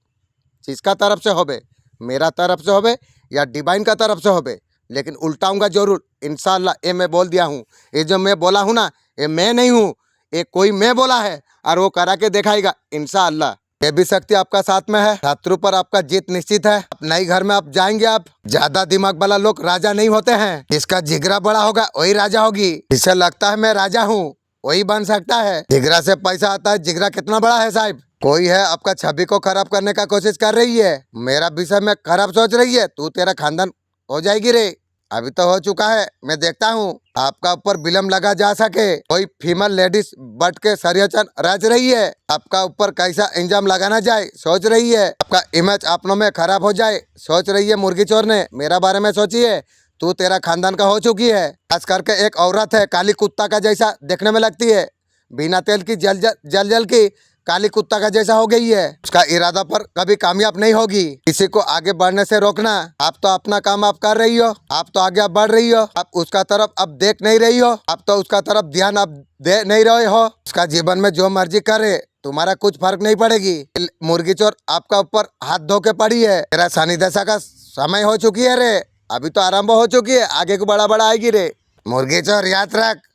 जिसका तरफ से होबे, मेरा तरफ से होबे या डिवाइन का तरफ से होबे, लेकिन उल्टाऊंगा जरूर इंशाल्लाह। ये मैं बोल दिया हूँ। ये जो मैं बोला हूँ ना, ये मैं नहीं हूँ, ये कोई मैं बोला है और वो करा के दिखाएगा इंशाल्लाह। ये भी शक्ति आपका साथ में है। शत्रु पर आपका जीत निश्चित है। अब नई घर में आप जाएंगे। आप ज्यादा दिमाग वाला लोग राजा नहीं होते हैं। जिसका जिगरा बड़ा होगा वही राजा होगी। जिसे लगता है मैं राजा हूँ, वही बन सकता है। जिगरा से पैसा आता है, जिगरा कितना बड़ा है साहब। कोई है आपका छवि को खराब करने का कोशिश कर रही है, मेरा विषय में खराब सोच रही है, तू तेरा खानदान हो जाएगी रे। अभी तो हो चुका है, मैं देखता हूँ आपका ऊपर बिलम लगा जा सके। कोई फीमेल लेडीज बट के सरियचन रच रही है, आपका ऊपर कैसा इंजाम लगाना जाए सोच रही है, आपका इमेज अपनों में खराब हो जाए सोच रही है। मुर्गी चोर ने मेरा बारे में सोची है, तू तेरा खानदान का हो चुकी है। खास करके एक औरत है, काली कुत्ता का जैसा देखने में लगती है, बिना तेल की जल जल जल की काली कुत्ता का जैसा हो गई है। उसका इरादा पर कभी कामयाब नहीं होगी। किसी को आगे बढ़ने से रोकना। आप तो अपना काम आप कर रही हो, आप तो आगे बढ़ रही हो, आप उसका तरफ अब देख नहीं रही हो, आप तो उसका तरफ ध्यान अब दे नहीं रहे हो। उसका जीवन में जो मर्जी करे, तुम्हारा कुछ फर्क नहीं पड़ेगी। मुर्गी चोर आपका ऊपर हाथ धो के पड़ी है। तेरा शनि दशा का समय हो चुकी है रे, अभी तो आरंभ हो चुकी है, आगे को बड़ा बड़ा आएगी रे। मुर्गी चोर याद रख।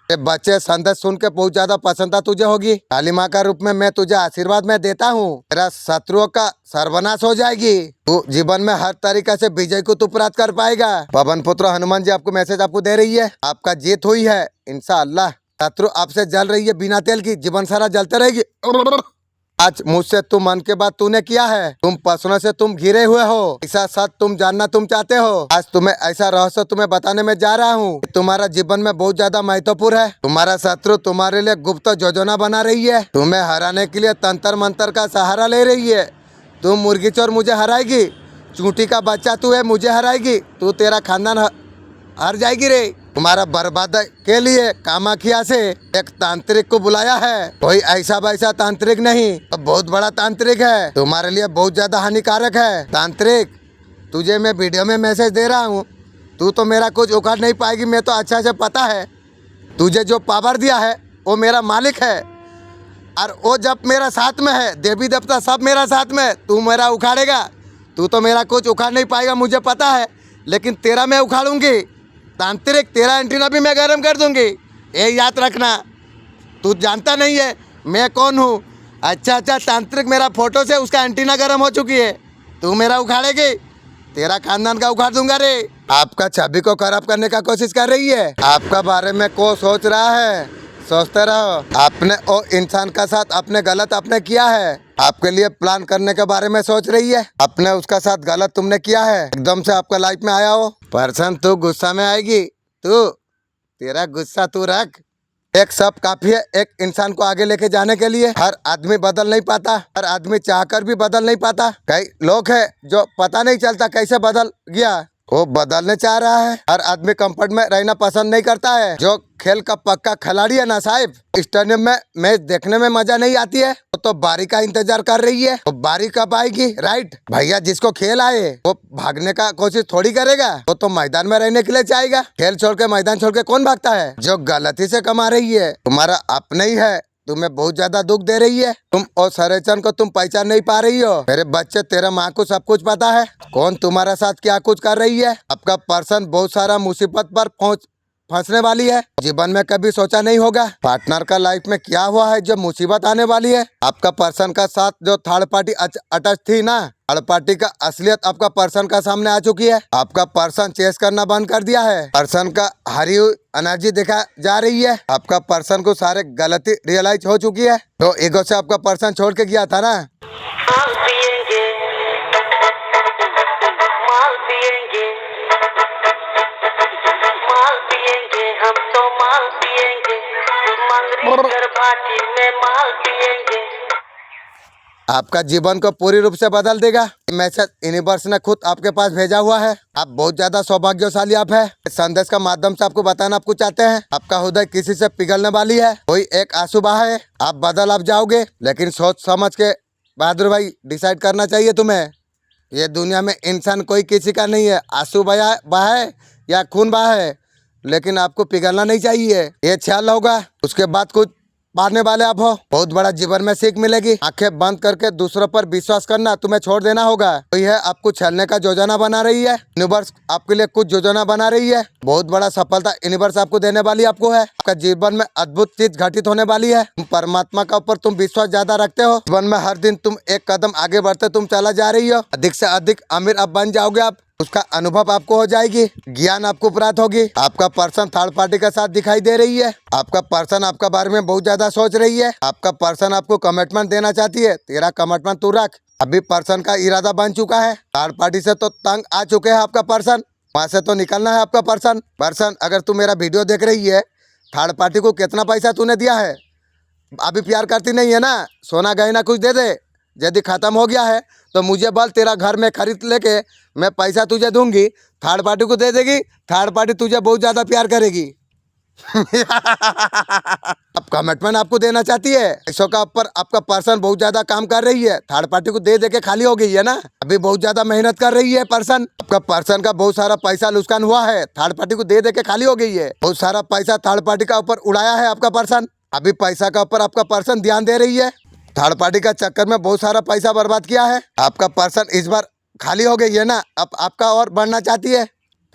ये बच्चे संदेश सुन के बहुत ज्यादा प्रसन्नता तुझे होगी। काली माँ का रूप में मैं तुझे आशीर्वाद में देता हूँ, तेरा शत्रुओं का सर्वनाश हो जाएगी। तू जीवन में हर तरीके से विजय को तू प्राप्त कर पाएगा। पवन पुत्र हनुमान जी आपको मैसेज आपको दे रही है, आपका जीत हुई है इंशाअल्लाह। शत्रु आपसे जल रही है बिना तेल की, जीवन सारा जलते रहेगी। आज मुझसे तुम मन के बात तूने किया है, तुम पशुओं से तुम घिरे हुए हो, ऐसा सच तुम जानना तुम चाहते हो। आज तुम्हें ऐसा रहस्य तुम्हें बताने में जा रहा हूँ, तुम्हारा जीवन में बहुत ज्यादा महत्वपूर्ण है। तुम्हारा शत्रु तुम्हारे लिए गुप्त योजना बना रही है, तुम्हें हराने के लिए तंत्र मंत्र का सहारा ले रही है। तुम मुर्गी चोर मुझे हराएगी, चूंटी का बच्चा तू है मुझे हराएगी, तू तेरा खानदान हार जाएगी रे। तुम्हारा बर्बाद के लिए कामाख्या से एक तांत्रिक को बुलाया है, कोई ऐसा वैसा तांत्रिक नहीं, तो बहुत बड़ा तांत्रिक है, तुम्हारे लिए बहुत ज्यादा हानिकारक है। तांत्रिक तुझे मैं वीडियो में मैसेज दे रहा हूँ, तू तो मेरा कुछ उखाड़ नहीं पाएगी, मैं तो अच्छा से पता है। तुझे जो पावर दिया है वो मेरा मालिक है, और वो जब मेरा साथ में है, देवी देवता सब मेरा साथ में, तू मेरा उखाड़ेगा, तू तो मेरा कुछ उखाड़ नहीं पाएगा मुझे पता है, लेकिन तेरा मैं उखाड़ूंगी। तांत्रिक तेरा एंटीना भी मैं गर्म कर दूंगी, ये याद रखना। तू जानता नहीं है मैं कौन हूँ। अच्छा तांत्रिक मेरा फोटो से उसका एंटीना गर्म हो चुकी है, तू मेरा उखाड़ेगी, तेरा खानदान का उखाड़ दूंगा रे। आपका छवि को खराब करने का कोशिश कर रही है, आपका बारे में को सोच रहा है, सोचते रहो। आपने वो इंसान का साथ आपने गलत आपने किया है, आपके लिए प्लान करने के बारे में सोच रही है, आपने उसका साथ गलत तुमने किया है, एकदम से आपका लाइफ में आया हो पर्सन, तू गुस्सा में आएगी, तू तेरा गुस्सा तू रख। एक सब काफी है एक इंसान को आगे लेके जाने के लिए। हर आदमी बदल नहीं पाता, हर आदमी चाहकर भी बदल नहीं पाता। कई लोग हैं जो पता नहीं चलता कैसे बदल गया, वो बदलने चाह रहा है। हर आदमी कंफर्ट में रहना पसंद नहीं करता है। जो खेल का पक्का खिलाड़ी है ना साहब, स्टेडियम में मैच देखने में मजा नहीं आती है, वो तो बारी का इंतजार कर रही है, वो बारी कब आएगी। राइट भैया, जिसको खेल आए वो भागने का कोशिश थोड़ी करेगा, वो तो मैदान में रहने के लिए चाहेगा। खेल छोड़ के मैदान छोड़ के कौन भागता है। जो गलती से कमा रही है तुम्हारा अपने ही है, तुम्हें बहुत ज्यादा दुख दे रही है, तुम और सरेचन को तुम पहचान नहीं पा रही हो। मेरे बच्चे तेरे माँ को सब कुछ पता है, कौन तुम्हारा साथ क्या कुछ कर रही है। आपका पर्सन बहुत सारा मुसीबत पर फंसने वाली है, जीवन में कभी सोचा नहीं होगा पार्टनर का लाइफ में क्या हुआ है जो मुसीबत आने वाली है। आपका पर्सन का साथ जो थर्ड पार्टी अटैच थी ना, थर्ड पार्टी का असलियत आपका पर्सन का सामने आ चुकी है। आपका पर्सन चेस करना बंद कर दिया है, पर्सन का हरी हुई एनर्जी देखा जा रही है। आपका पर्सन को सारे गलती रियलाइज हो चुकी है, तो ईगो से आपका पर्सन छोड़ के गया था ना। आपका जीवन को पूरी रूप से बदल देगा। मैसेज यूनिवर्स ने खुद आपके पास भेजा हुआ है। आप बहुत ज्यादा सौभाग्यशाली आप है। इस संदेश का माध्यम से आपको बताना आपको चाहते हैं, आपका हृदय किसी से पिघलने वाली है, कोई एक आंसू बहा है, आप बदल आप जाओगे, लेकिन सोच समझ के बहादुर भाई डिसाइड करना चाहिए तुम्हें। ये दुनिया में इंसान कोई किसी का नहीं है, आंसू बहा है या खून बहा है, लेकिन आपको पिघलना नहीं चाहिए, ये ख्याल होगा। उसके बाद कुछ पाने वाले आप हो। बहुत बड़ा जीवन में सीख मिलेगी। आंखें बंद करके दूसरों पर विश्वास करना तुम्हें छोड़ देना होगा। तो यह आपको छलने का योजना बना रही है। यूनिवर्स आपके लिए कुछ योजना बना रही है। बहुत बड़ा सफलता यूनिवर्स आपको देने वाली आपको है। आपका जीवन में अद्भुत चीज घटित होने वाली है। परमात्मा का ऊपर तुम विश्वास ज्यादा रखते हो। जीवन में हर दिन तुम एक कदम आगे बढ़ते तुम चला जा रही हो। अधिक से अधिक अमीर अब बन जाओगे आप। उसका अनुभव आपको हो जाएगी। ज्ञान आपको प्राप्त होगी। आपका पर्सन थर्ड पार्टी के साथ दिखाई दे रही है। आपका पर्सन आपका बारे में बहुत ज्यादा सोच रही है। आपका पर्सन आपको कमिटमेंट देना चाहती है। तेरा कमिटमेंट तू रख। अभी पर्सन का इरादा बन चुका है। थर्ड पार्टी से तो तंग आ चुके हैं आपका पर्सन। वहां से तो निकलना है आपका पर्सन। अगर तू मेरा वीडियो देख रही है, थर्ड पार्टी को कितना पैसा तूने दिया है? अभी प्यार करती नहीं है ना? सोना गहना कुछ दे दे। यदि खत्म हो गया है तो मुझे बोल, तेरा घर में खरीद लेके मैं पैसा तुझे दूंगी। थर्ड पार्टी को दे देगी। थर्ड पार्टी तुझे बहुत ज्यादा प्यार करेगी। अब कमिटमेंट आपको देना चाहती है। पैसों का ऊपर आपका पर्सन बहुत ज्यादा काम कर रही है। थर्ड पार्टी को दे के खाली हो गई है ना? अभी बहुत ज्यादा मेहनत कर रही है पर्सन। आपका पर्सन का बहुत सारा पैसा नुकसान हुआ है। थर्ड पार्टी को दे के खाली हो गई है। बहुत सारा पैसा थर्ड पार्टी का ऊपर उड़ाया है आपका पर्सन। अभी पैसा का ऊपर आपका पर्सन ध्यान दे रही है। थर्ड पार्टी का चक्कर में बहुत सारा पैसा बर्बाद किया है। आपका पर्सन इस बार खाली हो गई है ना? अब आपका और बढ़ना चाहती है।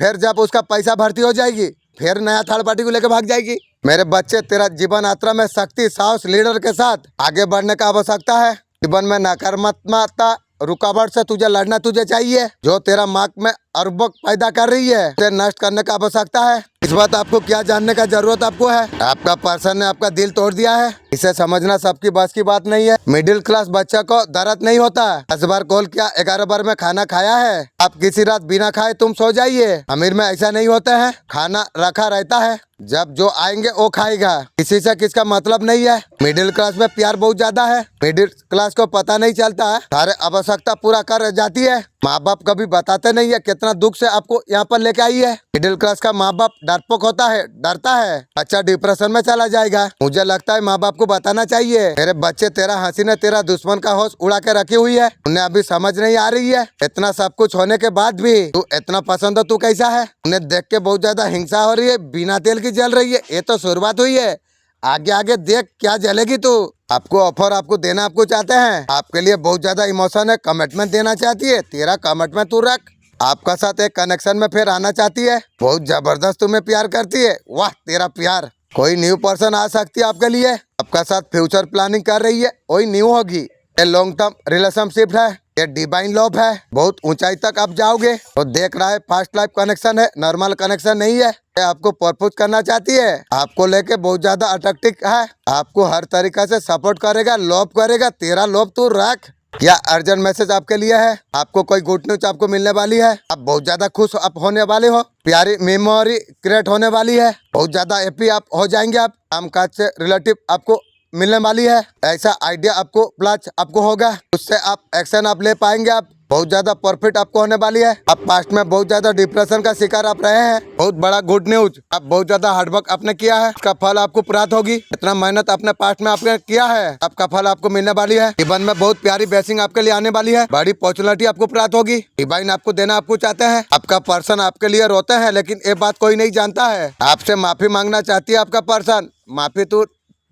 फिर जब उसका पैसा भर्ती हो जाएगी फिर नया थर्ड पार्टी को लेकर भाग जाएगी। मेरे बच्चे, तेरा जीवन यात्रा में शक्ति, साहस, लीडर के साथ आगे बढ़ने का आवश्यकता है। जीवन में नकारात्मकता, रुकावट से तुझे लड़ना तुझे चाहिए। जो तेरा मार्ग में अरबक पैदा कर रही है उसे नष्ट करने का आवश्यकता है। इस बात आपको क्या जानने का जरूरत आपको है? आपका पर्सन ने आपका दिल तोड़ दिया है। इसे समझना सबकी बस की बात नहीं है। मिडिल क्लास बच्चा को दर्द नहीं होता। 10 बार कॉल किया, 11 बार में खाना खाया है। आप किसी रात बिना खाए तुम सो जाइए। अमीर में ऐसा नहीं होता है। खाना रखा रहता है, जब जो आएंगे वो खाएगा। किसी से किसका मतलब नहीं है। मिडिल क्लास में प्यार बहुत ज्यादा है। मिडिल क्लास को पता नहीं चलता है, सारे आवश्यकता पूरा कर जाती है। माँ बाप कभी बताते नहीं है कितना दुख से आपको यहाँ पर लेके आई है। मिडिल क्लास का माँ बाप डरपोक होता है, डरता है अच्छा डिप्रेशन में चला जाएगा। मुझे लगता है माँ बाप को बताना चाहिए। मेरे बच्चे, तेरा हंसी ने तेरा दुश्मन का होश उड़ा के रखी हुई है। उन्हें अभी समझ नहीं आ रही है। इतना सब कुछ होने के बाद भी तू इतना पसंद हो, तू कैसा है? उन्हें देख के बहुत ज्यादा हिंसा हो रही है। बिना तेल की जल रही है। ये तो शुरुआत हुई है। आगे आगे देख क्या जलेगी तू। आपको ऑफर आपको देना आपको चाहते हैं। आपके लिए बहुत ज्यादा इमोशन है। कमिटमेंट देना चाहती है। तेरा कमिटमेंट तू रख। आपका साथ एक कनेक्शन में फिर आना चाहती है। बहुत जबरदस्त तुम्हें प्यार करती है। वाह तेरा प्यार। कोई न्यू पर्सन आ सकती है आपके लिए। आपका साथ फ्यूचर प्लानिंग कर रही है, वही न्यू होगी। ये लॉन्ग टर्म रिलेशनशिप है। ये डिवाइन लव है। बहुत ऊंचाई तक आप जाओगे। तो देख रहा है फास्ट लाइफ कनेक्शन है, नॉर्मल कनेक्शन नहीं है। ये आपको प्रपोज करना चाहती है। आपको लेके बहुत ज्यादा अट्रैक्टिव है। आपको हर तरीका से सपोर्ट करेगा, लव करेगा। तेरा लव तू रख। क्या अर्जेंट मैसेज आपके लिए है? आपको कोई गुड न्यूज आपको मिलने वाली है। आप बहुत ज्यादा खुश आप होने वाले हो। प्यारी मेमोरी क्रिएट होने वाली है। बहुत ज्यादा हैप्पी आप हो जाएंगे। आप काम काज से रिलेटिव आपको मिलने वाली है। ऐसा आइडिया आपको प्लस आपको होगा, उससे आप एक्शन आप ले पाएंगे। आप बहुत ज्यादा प्रॉफिट आपको होने वाली है। आप पास्ट में बहुत ज्यादा डिप्रेशन का शिकार आप रहे हैं। बहुत बड़ा गुड न्यूज, आप बहुत ज्यादा हार्डवर्क आपने किया है, उसका फल आपको प्राप्त होगी। इतना मेहनत अपने पास्ट में आपने किया है, आपका फल आपको मिलने वाली है। जीवन में बहुत प्यारी ब्लेसिंग आपके लिए आने वाली है। बड़ी अपॉर्चुनिटी आपको प्राप्त होगी। डिवाइन आपको देना आपको चाहते हैं। आपका पर्सन आपके लिए रोते हैं, लेकिन ये बात कोई नहीं जानता है। आपसे माफी मांगना चाहती है आपका पर्सन। माफी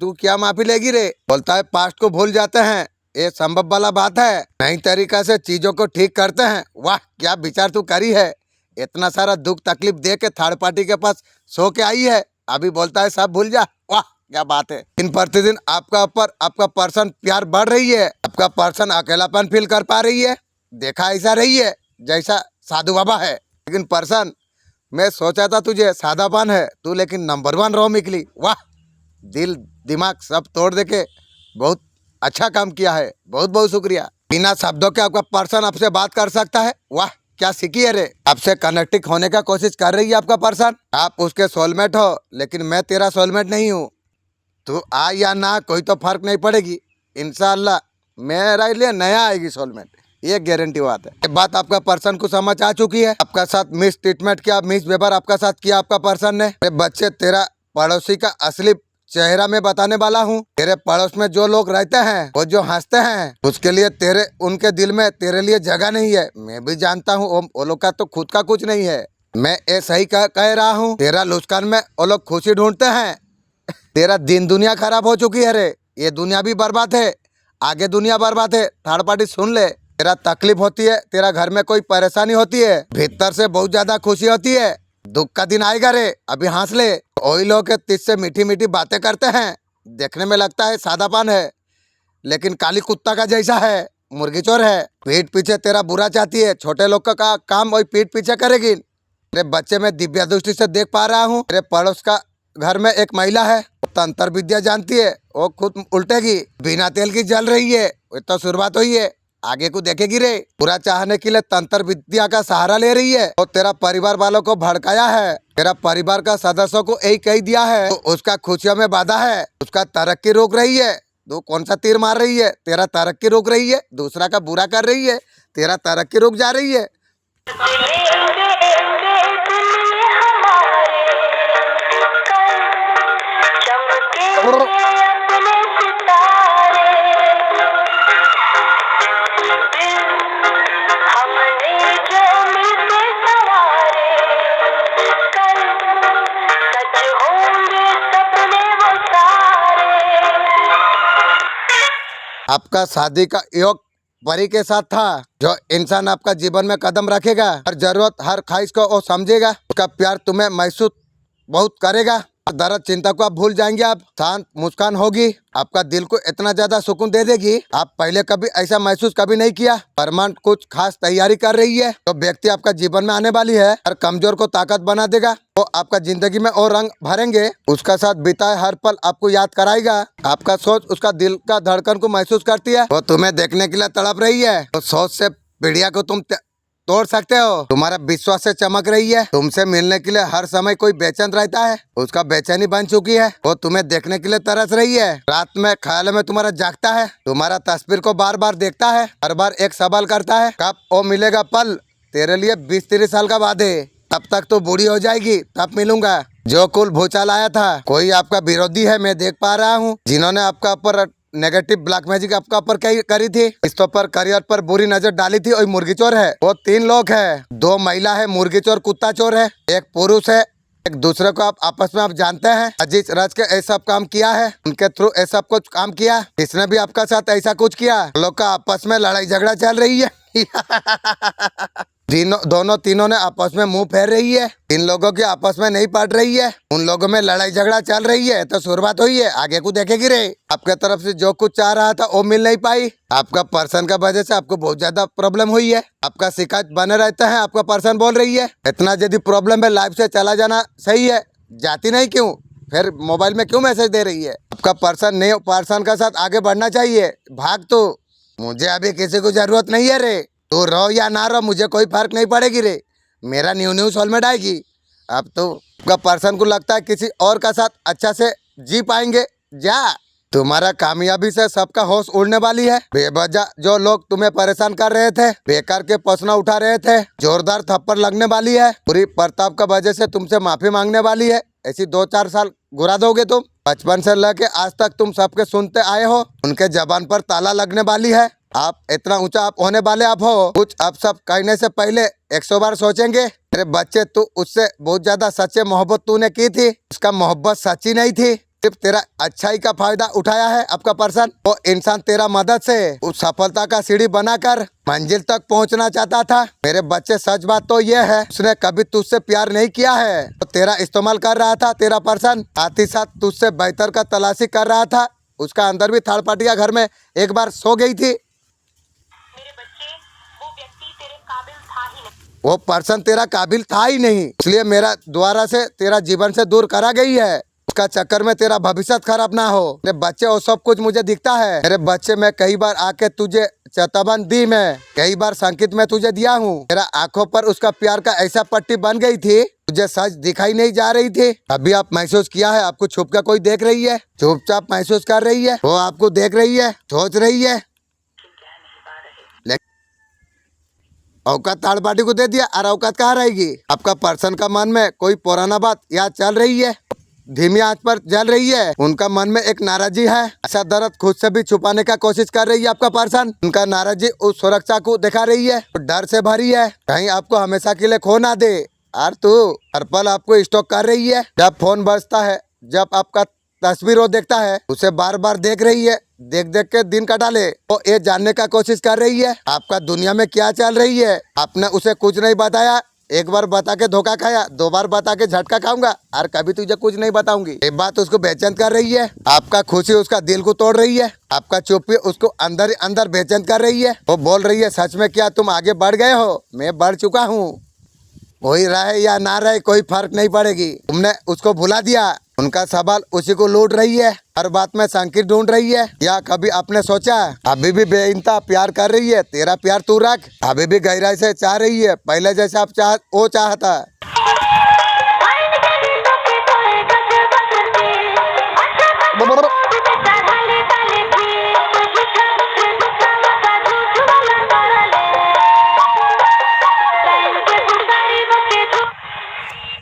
तू क्या माफी लेगी रे? बोलता है पास्ट को भूल जाते हैं, ये संभव वाला बात है। नई तरीका से चीजों को ठीक करते हैं। वाह क्या विचार तू करी है। इतना सारा दुख तकलीफ दे के थर्ड पार्टी के पास सो के आई है, अभी बोलता है सब भूल जा। वाह क्या बात है। दिन प्रतिदिन आपका ऊपर आपका पर्सन प्यार बढ़ रही है। आपका पर्सन अकेलापन फील कर पा रही है। देखा ऐसा रही है जैसा साधु बाबा है, लेकिन पर्सन मैं सोचा था तुझे सादापन है तू, लेकिन नंबर 1 रो निकली। वाह दिल दिमाग सब तोड़ दे के बहुत अच्छा काम किया है। बहुत बहुत शुक्रिया। बिना शब्दों के आपका पर्सन आपसे बात कर सकता है। वाह क्या सीखी है रे। आपसे कनेक्टिंग होने का कोशिश कर रही है आपका पर्सन। आप उसके सोलमेट हो, लेकिन मैं तेरा सोलमेट नहीं हूँ। तू आ या ना कोई तो फर्क नहीं पड़ेगी। इंशाल्लाह मेरा लिए नया आएगी सोलमेट, ये गारंटी बात है। ये बात आपका पर्सन को समझ आ चुकी है। आपका साथ मिस ट्रीटमेंट किया, मिस व्यवहार आपका साथ किया आपका पर्सन ने। बच्चे, तेरा पड़ोसी का असली चेहरा में बताने वाला हूँ। तेरे पड़ोस में जो लोग रहते हैं, वो जो हंसते हैं, उसके लिए तेरे उनके दिल में तेरे लिए जगह नहीं है। मैं भी जानता हूँ वो लोग का तो खुद का कुछ नहीं है। मैं ये सही कह रहा हूँ। तेरा लुस्कान में वो लोग खुशी ढूंढते हैं। तेरा दिन दुनिया खराब हो चुकी है रे। ये दुनिया भी बर्बाद है, आगे दुनिया बर्बाद है। थर्ड पार्टी सुन ले, तेरा तकलीफ होती है, तेरा घर में कोई परेशानी होती है, भीतर से बहुत ज्यादा खुशी होती है। दुख का दिन आएगा रे, अभी हंस ले। वही लोग के तुझसे मीठी मीठी बातें करते हैं, देखने में लगता है सादापान है, लेकिन काली कुत्ता का जैसा है, मुर्गी चोर है। पीठ पीछे तेरा बुरा चाहती है। छोटे लोग का काम वही पीठ पीछे करेगी। तेरे बच्चे में दिव्या दृष्टि से देख पा रहा हूँ। तेरे पड़ोस का घर में एक महिला है, तंत्र विद्या जानती है, वो खुद उल्टेगी, बिना तेल की जल रही है। वो तो शुरुआत हुई है, आगे को देखेगी रे। पूरा चाहने के लिए तंत्र विद्या का सहारा ले रही है। और तेरा परिवार वालों को भड़काया है, तेरा परिवार का सदस्यों को यही कह दिया है, तो उसका खुशियों में बाधा है, उसका तरक्की रोक रही है। तू कौन सा तीर मार रही है? तेरा तरक्की रोक रही है, दूसरा का बुरा कर रही है, तेरा तरक्की रुक जा रही है। आपका शादी का योग परी के साथ था। जो इंसान आपका जीवन में कदम रखेगा, हर जरूरत हर ख्वाहिश को वो समझेगा, उसका प्यार तुम्हें महसूस बहुत करेगा। दर्द चिंता को आप भूल जाएंगे। आप शांत मुस्कान होगी, आपका दिल को इतना ज्यादा सुकून दे देगी। आप पहले कभी ऐसा महसूस कभी नहीं किया। परमानेंट कुछ खास तैयारी कर रही है। तो व्यक्ति आपका जीवन में आने वाली है, हर कमजोर को ताकत बना देगा। वो आपका जिंदगी में और रंग भरेंगे। उसका साथ बिताए हर पल आपको याद कराएगा। आपका सोच उसका दिल का धड़कन को महसूस करती है। वो तुम्हें देखने के लिए तड़प रही है। तो सोच से पीढ़िया को तुम तोड़ सकते हो। तुम्हारा विश्वास से चमक रही है। तुमसे मिलने के लिए हर समय कोई बेचैन रहता है, उसका बेचैनी बन चुकी है। वो तुम्हें देखने के लिए तरस रही है। रात में ख्याल में तुम्हारा जागता है, तुम्हारा तस्वीर को बार बार देखता है, हर बार एक सवाल करता है, कब वो मिलेगा पल। तेरे लिए 20-30 साल का बाद है, तब तक तो बूढ़ी हो जाएगी, तब मिलूंगा। जो कुल भूचाल आया था, कोई आपका विरोधी है, मैं देख पा रहा हूँ, जिन्होंने आपका ऊपर नेगेटिव ब्लैक मैजिक आपका ऊपर करी थी, इसके पर करियर पर बुरी नजर डाली थी। और मुर्गी चोर है, वो 3 लोग है, 2 महिला है, मुर्गी चोर कुत्ता चोर है, एक पुरुष है। एक दूसरे को आप आपस में आप जानते हैं। अजीज रच के ऐसा काम किया है, उनके थ्रू ऐसा कुछ काम किया, इसने भी आपका साथ ऐसा कुछ किया। लोग का आपस में लड़ाई झगड़ा चल रही है। दोनों तीनों ने आपस में मुंह फेर रही है। इन लोगों की आपस में नहीं पड़ रही है, उन लोगों में लड़ाई झगड़ा चल रही है। तो शुरुआत हुई है, आगे को देखेगी रे। आपके तरफ से जो कुछ चाह रहा था वो मिल नहीं पाई। आपका पर्सन का वजह से आपको बहुत ज्यादा प्रॉब्लम हुई है। आपका शिकायत बने रहता है, आपका पर्सन बोल रही है इतना यदि प्रॉब्लम है लाइफ से चला जाना सही है, जाती नहीं क्यों, फिर मोबाइल में क्यों मैसेज दे रही है। आपका पर्सन नहीं, पर्सन का साथ आगे बढ़ना चाहिए। भाग तो, मुझे अभी किसी को जरूरत नहीं है रे। तू रहो या ना रहो, मुझे कोई फर्क नहीं पड़ेगी रे। मेरा न्यू सोलमेट आएगी। अब तो का पर्सन को लगता है किसी और का साथ अच्छा से जी पाएंगे। जा, तुम्हारा कामयाबी से सबका होश उड़ने वाली है। बेवजह जो लोग तुम्हें परेशान कर रहे थे, बेकार के प्रश्न उठा रहे थे, जोरदार थप्पड़ लगने वाली है। पूरी प्रताप का वजह से तुमसे माफी मांगने वाली है। ऐसी 2-4 साल घुरा दोगे तुम। बचपन से लेके आज तक तुम सबके सुनते आए हो, उनके जबान पर ताला लगने वाली है। आप इतना ऊंचा आप होने वाले आप हो, कुछ आप सब कहने से पहले 100 बार सोचेंगे। मेरे बच्चे, तू उससे बहुत ज्यादा सच्चे मोहब्बत तूने की थी, उसका मोहब्बत सच्ची नहीं थी, सिर्फ तेरा अच्छाई का फायदा उठाया है आपका पर्सन। वो इंसान तेरा मदद से उस सफलता का सीढ़ी बनाकर मंजिल तक पहुंचना चाहता था। मेरे बच्चे, सच बात तो ये है, उसने कभी तुझसे प्यार नहीं किया है, तो तेरा इस्तेमाल कर रहा था तेरा पर्सन। साथ ही साथ तुझसे बेहतर का तलाशी कर रहा था। उसका अंदर भी थर्ड पार्टी का घर में एक बार सो गई थी। वो पर्सन तेरा काबिल था ही नहीं, इसलिए मेरा द्वारा से तेरा जीवन से दूर करा गई है। उसका चक्कर में तेरा भविष्य खराब ना हो। मेरे बच्चे, वो सब कुछ मुझे दिखता है। मेरे बच्चे, मैं कई बार आके तुझे चेतावनी दी, मैं कई बार संकेत में तुझे दिया हूँ। मेरा आंखों पर उसका प्यार का ऐसा पट्टी बन गई थी, तुझे सच दिखाई नहीं जा रही थी। अभी आप महसूस किया है, आपको छुप कर कोई देख रही है, चुपचाप महसूस कर रही है। वो आपको देख रही है, सोच रही है। औकात थर्ड पार्टी को दे दिया और औकात कहाँ रहेगी। आपका पर्सन का मन में कोई पुराना बात याद चल रही है, धीमी आंच पर जल रही है। उनका मन में एक नाराजगी है, ऐसा दर्द खुद से भी छुपाने का कोशिश कर रही है आपका पर्सन। उनका नाराजगी उस सुरक्षा को दिखा रही है, डर से भरी है, कहीं आपको हमेशा के लिए खो ना दे। और तू हर पल आपको स्टॉक कर रही है। जब फोन बजता है, जब आपका तस्वीर वो देखता है, उसे बार बार देख रही है, देख देख के दिन कटा ले। वो ये जानने का कोशिश कर रही है आपका दुनिया में क्या चल रही है। आपने उसे कुछ नहीं बताया, एक बार बता के धोखा खाया, 2 बार बता के झटका खाऊंगा और कभी तुझे कुछ नहीं बताऊंगी। ये बात उसको बेचैन कर रही है। आपका खुशी उसका दिल को तोड़ रही है, आपका चुप्पी उसको अंदर ही अंदर बेचैन कर रही है। वो बोल रही है, सच में क्या तुम आगे बढ़ गए हो? मैं बढ़ चुका हूँ, कोई रहे या ना रहे कोई फर्क नहीं पड़ेगी। तुमने उसको भुला दिया, उनका सवाल उसी को लूट रही है, हर बात में संकेत ढूंढ रही है। या कभी आपने सोचा अभी भी बेइंतहा प्यार कर रही है, तेरा प्यार तू रख, अभी भी गहराई से चाह रही है, पहले जैसा आप वो चाहता।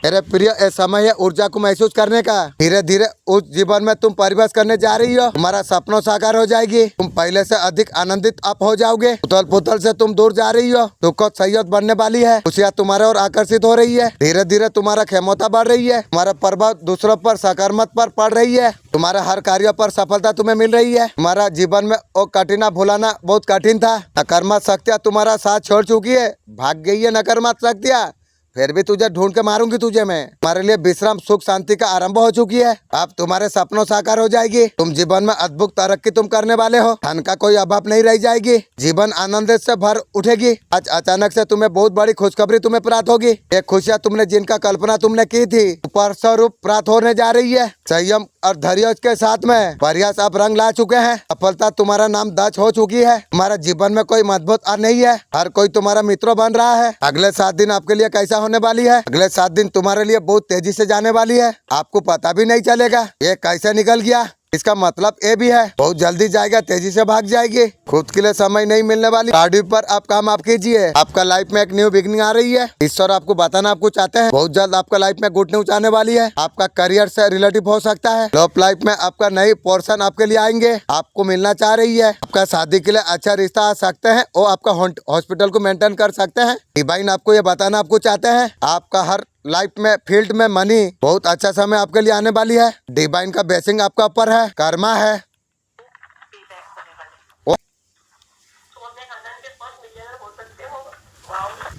मेरे प्रिय, ये समय है ऊर्जा को महसूस करने का। धीरे धीरे उस जीवन में तुम परिवेश करने जा रही हो, तुम्हारा सपनों साकार हो जाएगी, तुम पहले से अधिक आनंदित आप हो जाओगे। उथल पुथल से तुम दूर जा रही हो, दुखद संयोग बनने वाली है, खुशियाँ तुम्हारे और आकर्षित हो रही है। धीरे धीरे तुम्हारा क्षमता बढ़ रही है, तुम्हारा प्रभाव दूसरों पर सकारात्मक पर पड़ रही है, तुम्हारे हर कार्य पर सफलता तुम्हें मिल रही है। तुम्हारा जीवन में वो कठिना भुलाना बहुत कठिन था, नकारात्मक शक्तियाँ तुम्हारा साथ छोड़ चुकी है, भाग गई है नकारात्मक शक्तियाँ, फिर भी तुझे ढूंढ के मारूंगी तुझे मैं। तुम्हारे लिए विश्राम सुख शांति का आरंभ हो चुकी है, अब तुम्हारे सपनों साकार हो जाएगी। तुम जीवन में अद्भुत तरक्की तुम करने वाले हो, धन का कोई अभाव नहीं रह जाएगी, जीवन आनंद से भर उठेगी। आज अचानक से तुम्हें बहुत बड़ी खुशखबरी तुम्हें प्राप्त होगी। ये खुशियाँ तुमने जिनका कल्पना तुमने की थी स्वरूप प्राप्त होने जा रही है। संयम और धैर्य के साथ में प्रयास अब रंग ला चुके हैं, सफलता तुम्हारा नाम दर्ज हो चुकी है। तुम्हारा जीवन में कोई मतभेद नहीं है, हर कोई तुम्हारा मित्र बन रहा है। अगले 7 दिन आपके लिए कैसा होने वाली है? अगले 7 दिन तुम्हारे लिए बहुत तेजी से जाने वाली है, आपको पता भी नहीं चलेगा ये कैसे निकल गया। इसका मतलब ये भी है बहुत जल्दी जाएगा, तेजी से भाग जाएगी, खुद के लिए समय नहीं मिलने वाली। गाड़ी पर आप काम आप कीजिए, आपका लाइफ में एक न्यू बिगनिंग आ रही है। ईश्वर आपको बताना आपको चाहते हैं, बहुत जल्द आपका लाइफ में गुड न्यूज आने वाली है। आपका करियर से रिलेटिव हो सकता है, लव लाइफ में आपका नई पोर्शन आपके लिए आएंगे, आपको मिलना चाह रही है। आपका शादी के लिए अच्छा रिश्ता आ सकते हैं, वो आपका हॉस्पिटल को मेंटेन कर सकते हैं। डिवाइन आपको ये बताना आपको चाहते हैं, आपका हर लाइफ में फील्ड में मनी बहुत अच्छा समय आपके लिए आने वाली है। डिवाइन का ब्लेसिंग आपका ऊपर है, कर्मा है।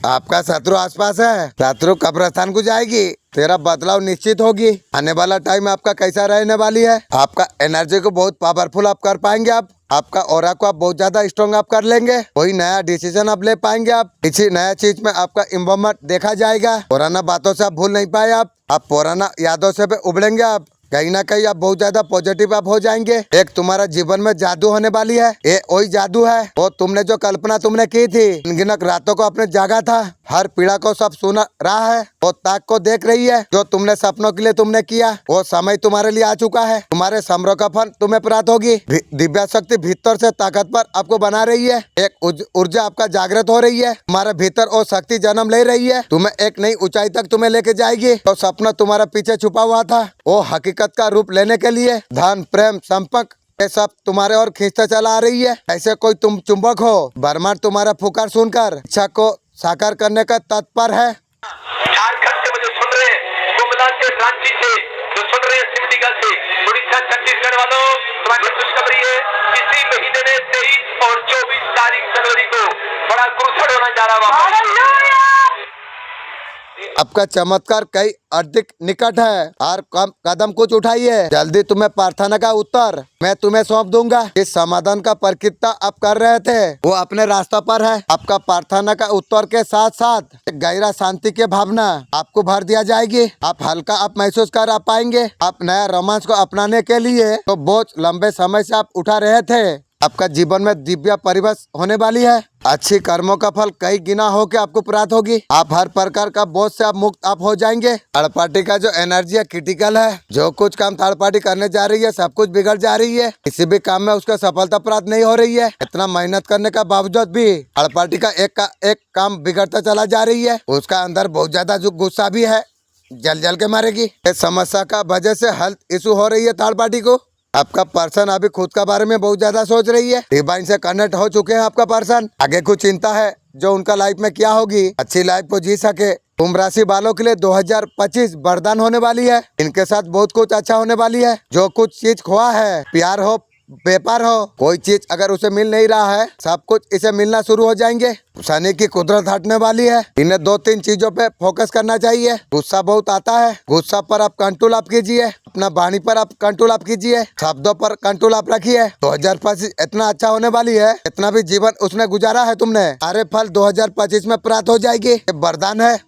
आपका शत्रु आसपास है, शत्रु कब्रिस्तान को जाएगी, तेरा बदलाव निश्चित होगी। आने वाला टाइम आपका कैसा रहने वाली है? आपका एनर्जी को बहुत पावरफुल आप कर पाएंगे, आपका ऑरा को आप बहुत ज्यादा स्ट्रॉन्ग आप कर लेंगे, कोई नया डिसीजन आप ले पाएंगे, आप किसी नया चीज में आपका इन्वॉल्वमेंट देखा जाएगा। पुराना बातों से आप भूल नहीं पाए, आप पुराना यादों से भी उबलेंगे, आप कहीं ना कहीं आप बहुत ज्यादा पॉजिटिव आप हो जाएंगे। एक तुम्हारा जीवन में जादू होने वाली है, ये वही जादू है वो तुमने जो कल्पना तुमने की थी, अनगिनत रातों को आपने जागा था, हर पीड़ा को सब सुना रहा है, वो ताक को देख रही है, जो तुमने सपनों के लिए तुमने किया वो समय तुम्हारे लिए आ चुका है। तुम्हारे समरों का फल तुम्हें प्राप्त होगी, दिव्य शक्ति भीतर से ताकतवर आपको बना रही है, एक ऊर्जा आपका जागृत हो रही है, तुम्हारे भीतर वो शक्ति जन्म ले रही है, तुम्हें एक नई ऊंचाई तक तुम्हें लेके जाएगी। तो सपना तुम्हारा पीछे छुपा हुआ था वो हकीकत का रूप लेने के लिए धन प्रेम संपर्क ये सब तुम्हारे और खींचते चला आ रही है। ऐसे कोई तुम चुंबक हो, ब्रह्मांड तुम्हारा पुकार सुनकर इच्छा को साकार करने का तत्पर है। झारखंड से मुझे सुन रहे, गुमला से, रांची से, जो सुन रहे सिमलीगढ़ से, उड़ीसा छत्तीसगढ़ वालों, तुम्हारी खुशखबरी है, इसी महीने में 23 और 24 तारीख जनवरी को बड़ा क्रूसेड होने जा रहा है। आपका चमत्कार कई अधिक निकट है और कदम कुछ उठाइए, जल्दी तुम्हें प्रार्थना का उत्तर मैं तुम्हें सौंप दूंगा। इस समाधान का प्रकृति आप कर रहे थे वो अपने रास्ता पर है। आपका प्रार्थना का उत्तर के साथ साथ एक गहरा शांति के भावना आपको भर दिया जाएगी, आप हल्का आप महसूस कर पाएंगे। आप नया रोमांस को अपनाने के लिए तो बोझ लंबे समय से आप उठा रहे थे, आपका जीवन में दिव्य परिवेश होने वाली है। अच्छी कर्मों का फल कई गुना होकर आपको प्राप्त होगी, आप हर प्रकार का बोझ से आप मुक्त आप हो जाएंगे। थर्ड पार्टी का जो एनर्जी है क्रिटिकल है, जो कुछ काम थर्ड पार्टी करने जा रही है सब कुछ बिगड़ जा रही है, किसी भी काम में उसका सफलता प्राप्त नहीं हो रही है। इतना मेहनत करने का बावजूद भी थर्ड पार्टी का एक काम बिगड़ता चला जा रही है, उसका अंदर बहुत ज्यादा जो गुस्सा भी है, जल जल के मारेगी। इस समस्या का वजह से हेल्थ इशू हो रही है थर्ड पार्टी को। आपका पर्सन अभी खुद का बारे में बहुत ज्यादा सोच रही है, डिवाइन से कनेक्ट हो चुके हैं आपका पर्सन, आगे कुछ चिंता है जो उनका लाइफ में क्या होगी, अच्छी लाइफ को जी सके कुंभ राशि वालों के लिए 2025 वरदान होने वाली है। इनके साथ बहुत कुछ अच्छा होने वाली है। जो कुछ चीज खोआ है, प्यार हो, व्यापार हो, कोई चीज अगर उसे मिल नहीं रहा है, सब कुछ इसे मिलना शुरू हो जाएंगे। शनि की कुदरत हटने वाली है। इन्हें 2-3 चीजों पे फोकस करना चाहिए। गुस्सा बहुत आता है, गुस्सा पर आप कंट्रोल आप कीजिए। अपना वाणी पर आप कंट्रोल आप कीजिए। शब्दों पर कंट्रोल आप रखिए। 2025 इतना अच्छा होने वाली है, इतना भी जीवन उसने गुजारा है तुमने, अरे फल 2025 में प्राप्त हो जाएगी। ये वरदान है,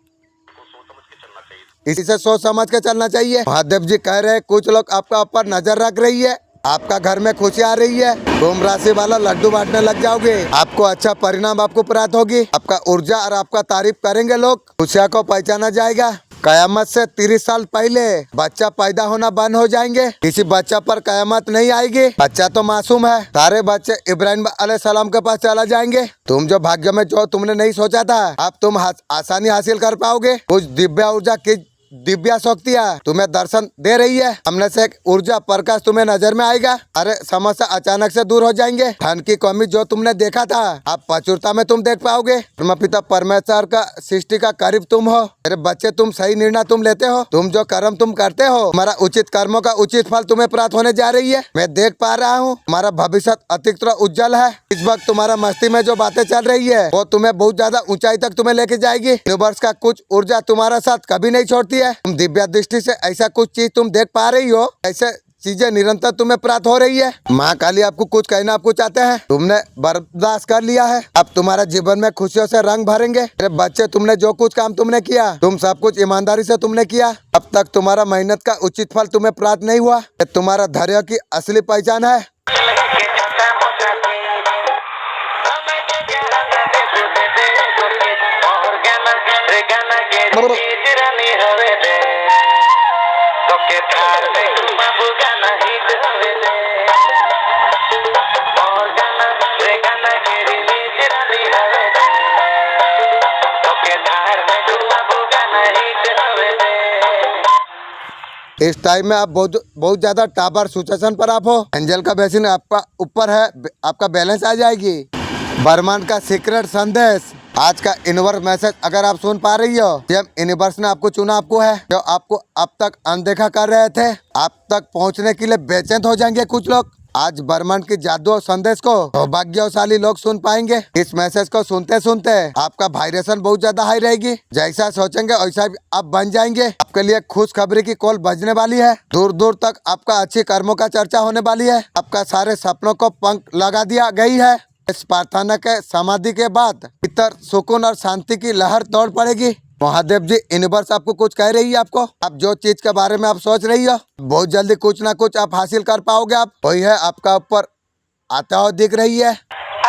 इसी से सोच समझ के चलना चाहिए। महादेव जी कह रहे हैं कुछ लोग आपका ऊपर नजर रख रही है। आपका घर में खुशी आ रही है। कुंभ राशि वाला लड्डू बांटने लग जाओगे। आपको अच्छा परिणाम आपको प्राप्त होगी। आपका ऊर्जा और आपका तारीफ करेंगे लोग। खुशियाँ को पहचाना जाएगा। कयामत से 30 साल पहले बच्चा पैदा होना बंद हो जाएंगे। किसी बच्चा पर कयामत नहीं आएगी। बच्चा तो मासूम है। सारे बच्चे इब्राहिम अलैहिस्सलाम के पास चला जाएंगे। तुम जो भाग्य में जो तुमने नहीं सोचा था, अब तुम आसानी हासिल कर पाओगे। कुछ दिव्य ऊर्जा की दिव्या शक्तियाँ तुम्हें दर्शन दे रही है। हमने से एक ऊर्जा प्रकाश तुम्हें नजर में आएगा। अरे समस्या अचानक से दूर हो जाएंगे। धन की कमी जो तुमने देखा था, अब प्रचुरता में तुम देख पाओगे। पिता परमेश्वर का सृष्टि का करीब तुम हो। मेरे बच्चे, तुम सही निर्णय तुम लेते हो। तुम जो कर्म तुम करते हो, हमारा उचित कर्मों का उचित फल तुम्हें प्राप्त होने जा रही है। मैं देख पा रहा हूँ। हमारा भविष्य अतिरिक्त उज्जवल है। इस वक्त तुम्हारा मस्ती में जो बातें चल रही है, वो तुम्हें बहुत ज्यादा ऊंचाई तक तुम्हें लेके जाएगी। यूनिवर्स का कुछ ऊर्जा तुम्हारा साथ कभी नहीं छोड़ती है। तुम दिव्य दृष्टि से ऐसा कुछ चीज तुम देख पा रही हो। ऐसे चीजें निरंतर तुम्हें प्राप्त हो रही है। माँ काली आपको कुछ कहना आपको चाहते हैं। तुमने बर्दाश्त कर लिया है। अब तुम्हारा जीवन में खुशियों से रंग भरेंगे। अरे बच्चे, तुमने जो कुछ काम तुमने किया, तुम सब कुछ ईमानदारी से तुमने किया। अब तक तुम्हारा मेहनत का उचित फल तुम्हें प्राप्त नहीं हुआ। ये तुम्हारा धैर्य की असली पहचान है। इस टाइम में आप बहुत ज्यादा टापर सिचुएशन पर आप हो। एंजल का बेसिन आपका ऊपर है, आपका बैलेंस आ जाएगी। ब्रह्मांड का सीक्रेट संदेश, आज का यूनिवर्स मैसेज अगर आप सुन पा रही हो, जब यूनिवर्स ने आपको चुना आपको है। जो आपको अब तक अनदेखा कर रहे थे, आप तक पहुंचने के लिए बेचैन हो जाएंगे कुछ लोग। आज ब्रह्मांड की जादू और संदेश को सौभाग्यशाली लोग सुन पाएंगे। इस मैसेज को सुनते सुनते आपका वाइब्रेशन बहुत ज्यादा हाई रहेगी। जैसा सोचेंगे वैसा आप बन जाएंगे। आपके लिए खुशखबरी की कॉल बजने वाली है। दूर दूर तक आपका अच्छी कर्मों का चर्चा होने वाली है। आपका सारे सपनों को पंख लगा दिया गई है। इस प्रार्थना के समाधि के बाद भीतर सुकून और शांति की लहर दौड़ पड़ेगी। महादेव जी, यूनिवर्स आपको कुछ कह रही है। आपको अब जो चीज के बारे में आप सोच रही हो, बहुत जल्दी कुछ ना कुछ आप हासिल कर पाओगे। आप वही है आपका ऊपर आता हुआ दिख रही है। अब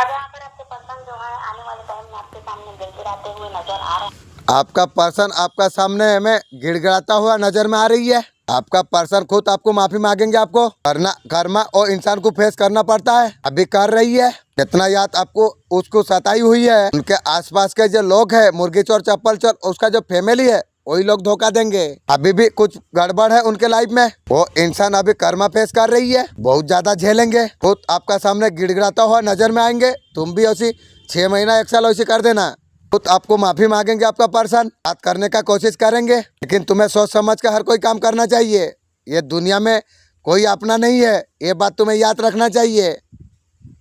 यहाँ पर आपके पर्सन जो है आने वाले टाइम में आपके सामने गिड़गिड़ाते हुए नजर आ रहे हैं। आपका पर्सन आपका सामने हमें गिड़गिड़ाता हुआ नजर में आ रही है। आपका पर्सन खुद आपको माफी मांगेंगे। आपको कर्मा और इंसान को फेस करना पड़ता है, अभी कर रही है। जितना याद आपको उसको सताई हुई है, उनके आसपास के जो लोग हैं, मुर्गी चोर चप्पल चोर, उसका जो फैमिली है, वही लोग धोखा देंगे। अभी भी कुछ गड़बड़ है उनके लाइफ में। वो इंसान अभी कर्मा फेस कर रही है, बहुत ज्यादा झेलेंगे। खुद आपका सामने गिड़गिड़ाता हुआ नजर में आएंगे। तुम भी उसी 6 महीना 1 साल वैसे कर देना। खुद आपको माफी मांगेंगे। आपका पर्सन बात करने का कोशिश करेंगे, लेकिन तुम्हें सोच समझ कर हर कोई काम करना चाहिए। ये दुनिया में कोई अपना नहीं है, ये बात तुम्हें याद रखना चाहिए।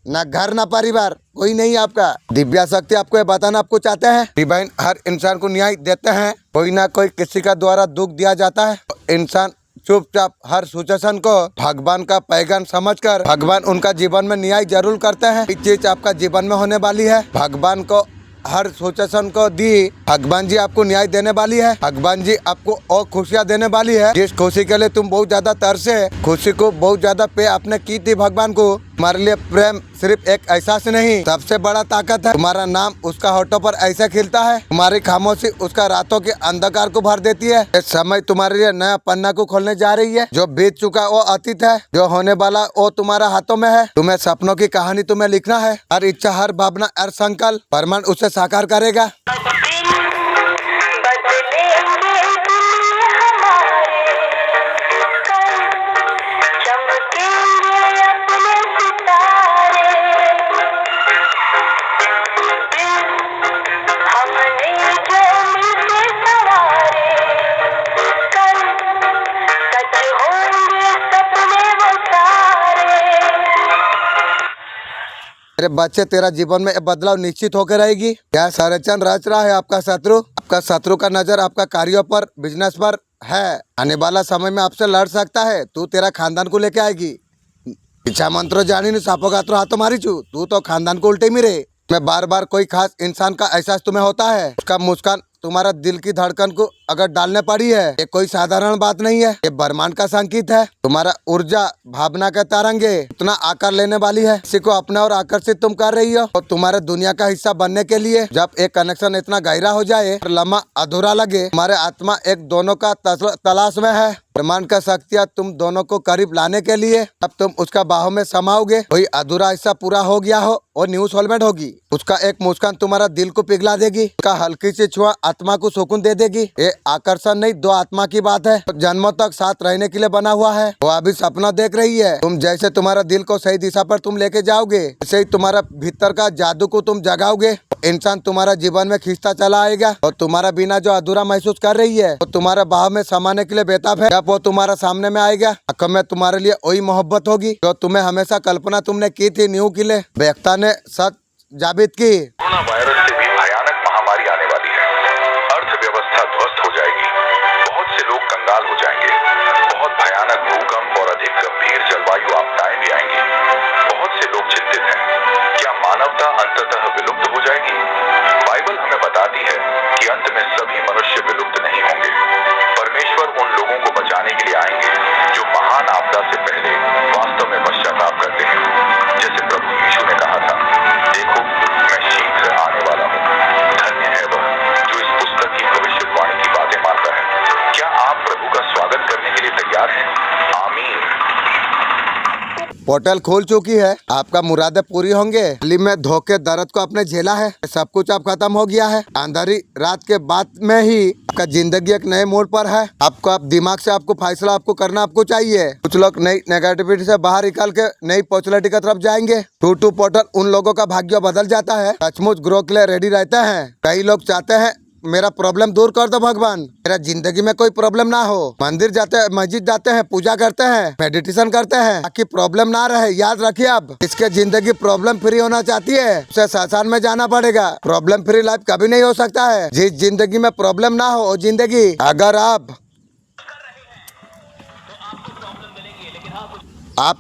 ना घर ना परिवार, कोई नहीं आपका। दिव्या शक्ति आपको ये बताना आपको चाहते हैं, डिवाइन हर इंसान को न्याय देते हैं। कोई ना कोई किसी का द्वारा दुख दिया जाता है। इंसान चुपचाप हर सिचुएशन को भगवान का पैगाम समझकर भगवान उनका जीवन में न्याय जरूर करते हैं। ये चीज आपका जीवन में होने वाली है। भगवान को हर सिचुएशन को दी, भगवान जी आपको न्याय देने वाली है। भगवान जी आपको और खुशियाँ देने वाली है। जिस खुशी के लिए तुम बहुत ज्यादा तरसे, खुशी को बहुत ज्यादा पे आपने की थी भगवान को। हमारे लिए प्रेम सिर्फ एक एहसास नहीं, सबसे बड़ा ताकत है। तुम्हारा नाम उसका होठों पर ऐसे खिलता है, तुम्हारी खामोशी उसका रातों के अंधकार को भर देती है। इस समय तुम्हारे लिए नया पन्ना को खोलने जा रही है। जो बीत चुका वो अतीत है, जो होने वाला वो तुम्हारा हाथों में है। तुम्हें सपनों की कहानी तुम्हें लिखना है। हर इच्छा, हर भावना, हर संकल्प परमाण उसे साकार करेगा। मेरे बच्चे तेरा जीवन में बदलाव निश्चित होकर रहेगी। क्या षड्यंत्र रच रहा है आपका शत्रु? आपका शत्रु का नजर आपका कार्यों पर, बिजनेस पर है। आने वाला समय में आपसे लड़ सकता है। तू तेरा खानदान को लेके आएगी। इच्छा मंत्रो जानी नहीं सापो गात्रो हाथों मारी चू। तू तो खानदान को उल्टे मिरे। मैं बार बार कोई खास इंसान का एहसास तुम्हें होता है, उसका मुस्कान तुम्हारा दिल की धड़कन को अगर डालने पड़ी है, ये कोई साधारण बात नहीं है, ये ब्रह्मांड का संकेत है। तुम्हारा ऊर्जा भावना के तरंगे इतना आकार लेने वाली है, किसी को अपने और आकर्षित तुम कर रही हो। और तुम्हारे दुनिया का हिस्सा बनने के लिए जब एक कनेक्शन इतना गहरा हो जाए और लम्हा अधूरा लगे, तुम्हारे आत्मा एक दोनों का तलाश में है। ब्रह्मांड का शक्तियाँ तुम दोनों को करीब लाने के लिए अब तुम उसका बाहों में समाओगे। कोई अधूरा हिस्सा पूरा हो गया हो और न्यू सोलमेट होगी। उसका एक मुस्कान तुम्हारा दिल को पिघला देगी। उसका हल्की सी छुआ आत्मा को सुकून दे देगी। ये आकर्षण नहीं, दो आत्मा की बात है, जन्मों तक साथ रहने के लिए बना हुआ है। वो अभी सपना देख रही है। तुम जैसे तुम्हारा दिल को सही दिशा पर तुम लेके जाओगे, वैसे ही तुम्हारा भीतर का जादू को तुम जगाओगे। इंसान तुम्हारा जीवन में खींचता चला आएगा और तुम्हारा बिना जो अधूरा महसूस कर रही है, वो तुम्हारा बाह में समाने के लिए बेताब है। जब वो तुम्हारा सामने में आएगा, आंखों में तुम्हारे लिए वही मोहब्बत होगी जो तुम्हें हमेशा कल्पना तुमने की थी। न्यू किले व्यक्ता ने सच जाबित की। कोरोना वायरस से भी भयानक महामारी आने वाली है। अर्थव्यवस्था ध्वस्त हो जाएगी, बहुत से लोग कंगाल हो जाएंगे, बहुत भयानक भूकंप और अधिक गंभीर जलवायु आपदाएं भी आएंगी। बहुत से लोग चिंतित हैं, क्या मानवता अंततः विलुप्त हो जाएगी? बाइबल हमें बताती है कि अंत में सभी मनुष्य विलुप्त नहीं होंगे। परमेश्वर उन लोगों को बचाने के लिए आएंगे जो महान आपदा से पहले वास्तव में पश्चाताप करते हैं। जैसे प्रभु यीशु ने कहा था, देखो मैं शीघ्र आने वाला हूँ। धन्य है वह जो इस पुस्तक की भविष्यवाणी की बातें मानता है। क्या आप प्रभु का स्वागत करने के लिए तैयार हैं? आमीन। पोर्टल खुल चुकी है, आपका मुरादें पूरी होंगे। दिल्ली में धोखे दर्द को आपने झेला है, सब कुछ अब खत्म हो गया है। अंधेरी रात के बाद में ही आपका जिंदगी एक नए मोड़ पर है। आपको आप दिमाग से आपको फैसला आपको करना आपको चाहिए। कुछ लोग नई नेगेटिविटी से बाहर निकाल के नई पॉपुलैरिटी की तरफ जाएंगे। टू पोर्टल उन लोगों का भाग्य बदल जाता है, सचमुच ग्रो के लिए रेडी रहते हैं। कई लोग चाहते हैं मेरा प्रॉब्लम दूर कर दो भगवान, मेरा जिंदगी में कोई प्रॉब्लम ना हो। मंदिर जाते हैं, मस्जिद जाते हैं, पूजा करते हैं, मेडिटेशन करते हैं ताकि प्रॉब्लम ना रहे। याद रखिए, अब इसके जिंदगी प्रॉब्लम फ्री होना चाहती है, उसे शमशान में जाना पड़ेगा। प्रॉब्लम फ्री लाइफ कभी नहीं हो सकता है। जिस जिंदगी में प्रॉब्लम ना हो वो जिंदगी, अगर आप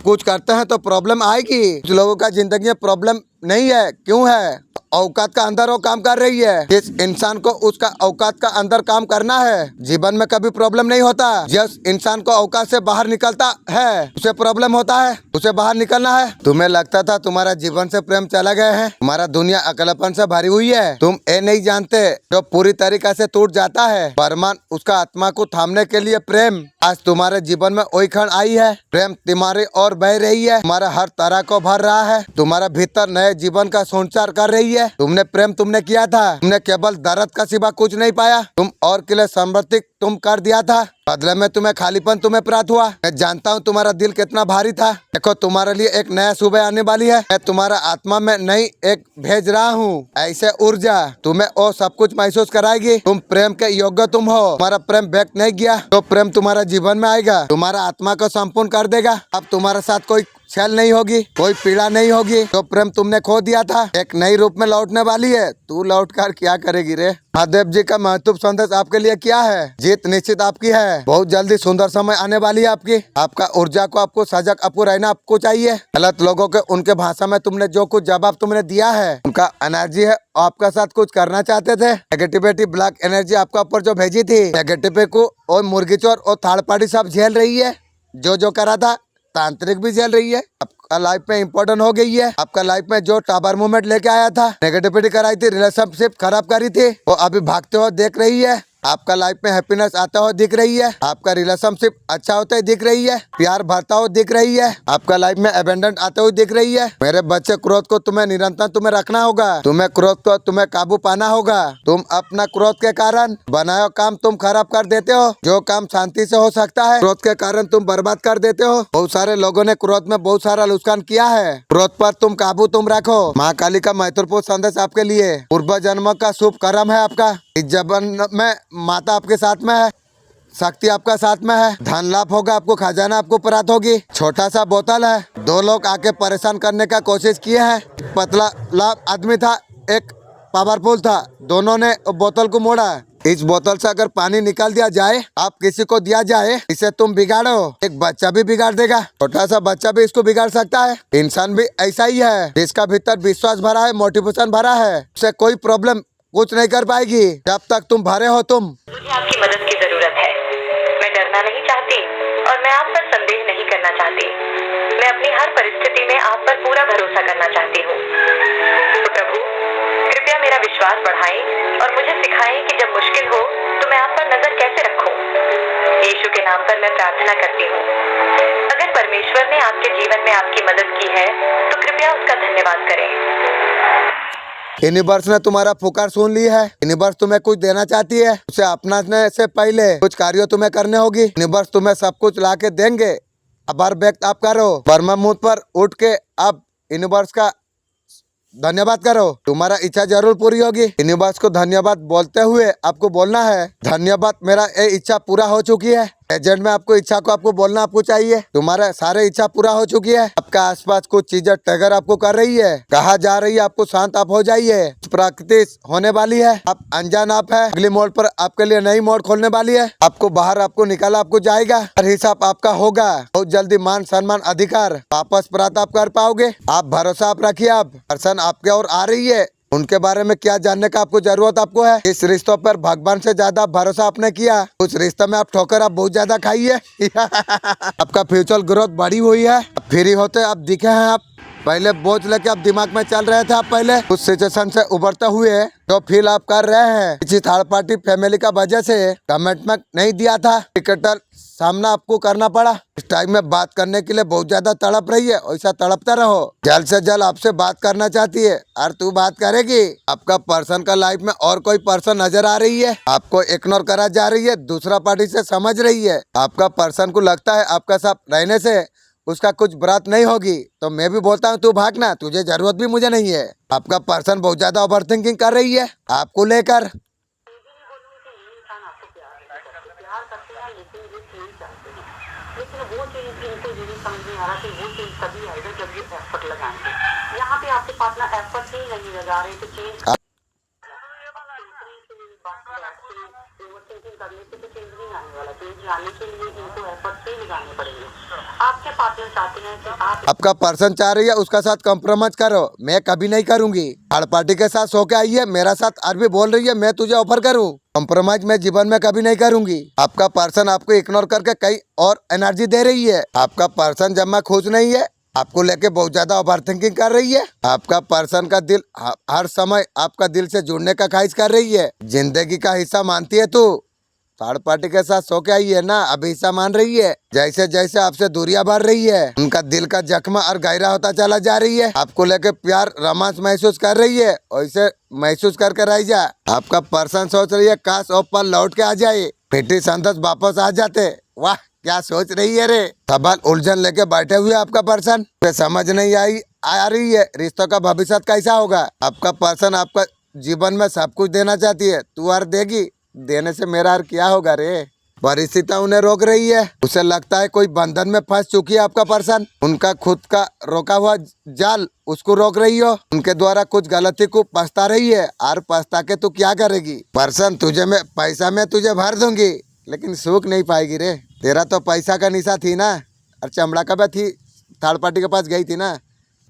कुछ करते हैं तो प्रॉब्लम आएगी। कुछ लोगों का जिंदगी में प्रॉब्लम नहीं है, क्यों है? औकात का अंदर वो काम कर रही है। जिस इंसान को उसका औकात का अंदर काम करना है, जीवन में कभी प्रॉब्लम नहीं होता। जिस इंसान को औकात से बाहर निकलता है, उसे प्रॉब्लम होता है, उसे बाहर निकलना है। तुम्हें लगता था तुम्हारा जीवन से प्रेम चला गया है, तुम्हारा दुनिया अकेलापन से भरी हुई है। तुम ये नहीं जानते जो पूरी तरीके से टूट जाता है, ब्रह्मांड उसका आत्मा को थामने के लिए प्रेम आज तुम्हारे जीवन में वही क्षण आई है। प्रेम तुम्हारी ओर बह रही है, तुम्हारा हर तरह को भर रहा है, तुम्हारा भीतर नए जीवन का संचार कर रही है। तुमने प्रेम तुमने किया था, तुमने केवल दर्द का सिवा कुछ नहीं पाया। तुम और के लिए समृद्धि तुम कर दिया था, बदले में तुम्हें खालीपन तुम्हें प्राप्त हुआ। मैं जानता हूँ तुम्हारा दिल कितना भारी था। देखो तुम्हारे लिए एक नया सुबह आने वाली है। मैं तुम्हारा आत्मा में नई एक भेज रहा हूँ, ऐसे ऊर्जा तुम्हें वो सब कुछ महसूस कराएगी। तुम प्रेम के योग्य तुम हो। तुम्हारा प्रेम व्यक्त नहीं किया तो प्रेम तुम्हारा जीवन में आएगा, तुम्हारा आत्मा को संपूर्ण कर देगा। अब तुम्हारे साथ कोई छल नहीं होगी, कोई पीड़ा नहीं होगी। तो प्रेम तुमने खो दिया था, एक नई रूप में लौटने वाली है। तू लौट कर क्या करेगी रे? महादेव जी का महत्वपूर्ण संदेश आपके लिए क्या है? जीत निश्चित आपकी है। बहुत जल्दी सुंदर समय आने वाली है आपकी। आपका ऊर्जा को आपको सजग आपको रहना आपको चाहिए। गलत लोगों के उनके भाषा में तुमने जो कुछ जवाब तुमने दिया है, उनका एनर्जी है आपका साथ कुछ करना चाहते थे। नेगेटिविटी ब्लैक एनर्जी आपका ऊपर जो भेजी थी, नेगेटिविटी को और मुर्गी चोर और थर्ड पार्टी सब झेल रही है। जो करा था तांत्रिक भी झेल रही है। आपका लाइफ में इम्पोर्टेंट हो गई है। आपका लाइफ में जो टावर मूवमेंट लेके आया था, नेगेटिविटी कराई थी, रिलेशनशिप खराब करी थी, वो अभी भागते हुए देख रही है। आपका लाइफ में हैप्पीनेस आता हुआ दिख रही है। आपका रिलेशनशिप अच्छा होता ही दिख रही है, प्यार भरता हुआ दिख रही है। आपका लाइफ में एबेंडेंट आते हुए दिख रही है। मेरे बच्चे, क्रोध को तुम्हें निरंतर तुम्हें रखना होगा। तुम्हें क्रोध को तुम्हें काबू पाना होगा। तुम अपना क्रोध के कारण बनाए काम तुम खराब कर देते हो। जो काम शांति से हो सकता है, क्रोध के कारण तुम बर्बाद कर देते हो। बहुत सारे लोगों ने क्रोध में बहुत सारा नुकसान किया है। क्रोध पर तुम काबू तुम रखो। माँ काली का महत्वपूर्ण संदेश आपके लिए, पूर्व जन्म का शुभ कर्म है आपका। इस जीवन में माता आपके साथ में है। शक्ति आपका साथ में है, धन लाभ होगा, आपको खजाना आपको प्राप्त होगी। छोटा सा बोतल है, दो लोग आके परेशान करने का कोशिश किए हैं। पतला लाभ आदमी था, एक पावरफुल था, दोनों ने बोतल को मोड़ा। इस बोतल से अगर पानी निकाल दिया जाए, आप किसी को दिया जाए, इसे तुम बिगाड़ो, एक बच्चा भी बिगाड़ देगा, छोटा सा बच्चा भी इसको बिगाड़ सकता है। इंसान भी ऐसा ही है, जिसका भीतर विश्वास भरा है, मोटिवेशन भरा है, उसे कोई प्रॉब्लम कुछ नहीं कर पाएगी जब तक तुम भरे हो। तुम मुझे आपकी मदद की जरूरत है। मैं डरना नहीं चाहती और मैं आप पर संदेह नहीं करना चाहती। मैं अपनी हर परिस्थिति में आप पर पूरा भरोसा करना चाहती हूँ। तो प्रभु, कृपया मेरा विश्वास बढ़ाएं और मुझे सिखाएं कि जब मुश्किल हो तो मैं आप पर नजर कैसे रखूं। यीशु के नाम पर मैं प्रार्थना करती हूँ। अगर परमेश्वर ने आपके जीवन में आपकी मदद की है तो कृपया उसका धन्यवाद करें। यूनिवर्स ने तुम्हारा पुकार सुन ली है। यूनिवर्स तुम्हें कुछ देना चाहती है, उसे अपनाने से पहले कुछ कार्य तुम्हें करने होगी। यूनिवर्स तुम्हें सब कुछ ला के देंगे। आभार व्यक्त आप करो, ब्रह्म मुहूर्त पर उठ के आप यूनिवर्स का धन्यवाद करो, तुम्हारा इच्छा जरूर पूरी होगी। यूनिवर्स को धन्यवाद बोलते हुए आपको बोलना है, धन्यवाद, मेरा ये इच्छा पूरा हो चुकी है। एजेंट में आपको इच्छा को आपको बोलना आपको चाहिए, तुम्हारा सारे इच्छा पूरा हो चुकी है। आपका आसपास कुछ चीजें टगर आपको कर रही है, कहा जा रही है आपको शांत आप हो जाइए, प्रकृति होने वाली है, आप अनजान आप है, अगली मोड़ पर आपके लिए नई मोड़ खोलने वाली है। आपको बाहर आपको निकाला आपको जाएगा, हर हिसाब आपका होगा। बहुत जल्दी मान सम्मान अधिकार वापस प्राप्त आप कर पाओगे। आप भरोसा आप रखिए, आप पर्सन आपके और आ रही है, उनके बारे में क्या जानने का आपको जरूरत आपको है। इस रिश्तों पर भगवान से ज्यादा भरोसा आपने किया, उस रिश्ते में आप ठोकर आप बहुत ज्यादा खाई है। आपका फ्यूचर ग्रोथ बढ़ी हुई है, फ्री होते आप दिखे हैं। आप पहले बोझ लेके आप दिमाग में चल रहे थे, आप पहले उस सिचुएशन से उभरते हुए जो फील आप कर रहे हैं, किसी थर्ड पार्टी फैमिली का वजह से कमिटमेंट नहीं दिया था, टिकटल सामना आपको करना पड़ा। इस टाइम में बात करने के लिए बहुत ज्यादा तड़प रही है, वैसा तड़पता रहो। जल्द से जल्द आपसे बात करना चाहती है और तू बात करेगी। आपका पर्सन का लाइफ में और कोई पर्सन नजर आ रही है, आपको इग्नोर करा जा रही है, दूसरा पार्टी से समझ रही है। आपका पर्सन को लगता है आपका साथ रहने से उसका कुछ बात नहीं होगी, तो मैं भी बोलता हूँ तू भागना, तुझे जरूरत भी मुझे नहीं है। आपका पर्सन बहुत ज्यादा ओवरथिंकिंग कर रही है आपको लेकर। लेकिन वो चीज इनको ये नहीं समझ में आ रहा कि वो चीज तभी आएगा जब ये एफर्ट लगाएंगे। यहाँ पे आपके पार्टनर एफर्ट ही नहीं लगा रहे तो चेंज करने से तो चेंज नहीं आने वाला। चेंज लाने के लिए इनको एफर्ट ही लगाने पड़ेंगे। आपके पार्टनर चाहते हैं कि आपका पर्सन चाह रही है उसका साथ कॉम्प्रोमाइज करो, मैं कभी नहीं करूंगी। थर्ड पार्टी के साथ सो के आई है, मेरा साथ अरबी बोल रही है मैं तुझे ऑफर करूं, कॉम्प्रोमाइज मैं जीवन में कभी नहीं करूंगी। आपका पर्सन आपको इग्नोर करके कई और एनर्जी दे रही है। आपका पर्सन जब मैं खुश नहीं है, आपको लेके बहुत ज्यादा ओवरथिंकिंग कर रही है। आपका पर्सन का दिल हर समय आपका दिल से जुड़ने का ख्वाहिश कर रही है, जिंदगी का हिस्सा मानती है तू। थर्ड पार्टी के साथ सो के आई है ना, अभी हिस्सा मान रही है। जैसे जैसे आपसे दूरियां बढ़ रही है, उनका दिल का जख्म और गहरा होता चला जा रही है। आपको लेके प्यार रोमांस महसूस कर रही है, वैसे महसूस करके रह जा। आपका पर्सन सोच रही है काश ओ पल लौट के आ जाए, बेटी संतोष वापस आ जाते। वाह क्या सोच रही है रे। सवाल उलझन लेके बैठे हुए आपका पर्सन पे समझ नहीं आ रही है रिश्तों का भविष्य कैसा होगा। आपका पर्सन आपका जीवन में सब कुछ देना चाहती है, तू और देगी, देने से मेरा और क्या होगा रे। परिस्थिति उन्हें रोक रही है, उसे लगता है कोई बंधन में फंस चुकी है आपका पर्सन। उनका खुद का रोका हुआ जाल उसको रोक रही हो, उनके द्वारा कुछ गलती को पछता रही है। और पछता के तू क्या करेगी पर्सन, तुझे मैं पैसा में तुझे भर दूंगी लेकिन सुख नहीं पाएगी रे। तेरा तो पैसा का निशा थी ना, और चमड़ा का भी थी, थर्ड पार्टी के पास गई थी ना,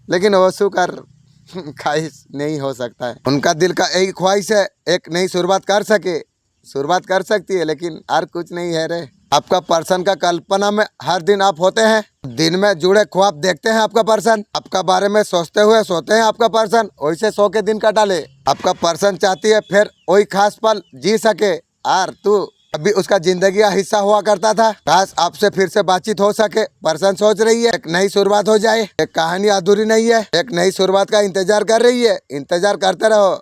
लेकिन वो सुख और ख्वाहिश नहीं हो सकता है। उनका दिल का एक ख्वाहिश है एक नई शुरुआत कर सके, शुरुआत कर सकती है लेकिन और कुछ नहीं है रे। आपका पर्सन का कल्पना में हर दिन आप होते हैं, दिन में जुड़े ख्वाब देखते हैं आपका पर्सन, आपका बारे में सोचते हुए सोते हैं आपका पर्सन, वैसे सो के दिन काटा ले। आपका पर्सन चाहती है फिर वही खास पल जी सके, और तू अभी उसका जिंदगी का हिस्सा हुआ करता था, काश आपसे फिर से बातचीत हो सके। पर्सन सोच रही है एक नई शुरुआत हो जाए, एक कहानी अधूरी नहीं है, एक नई शुरुआत का इंतजार कर रही है, इंतजार करते रहो।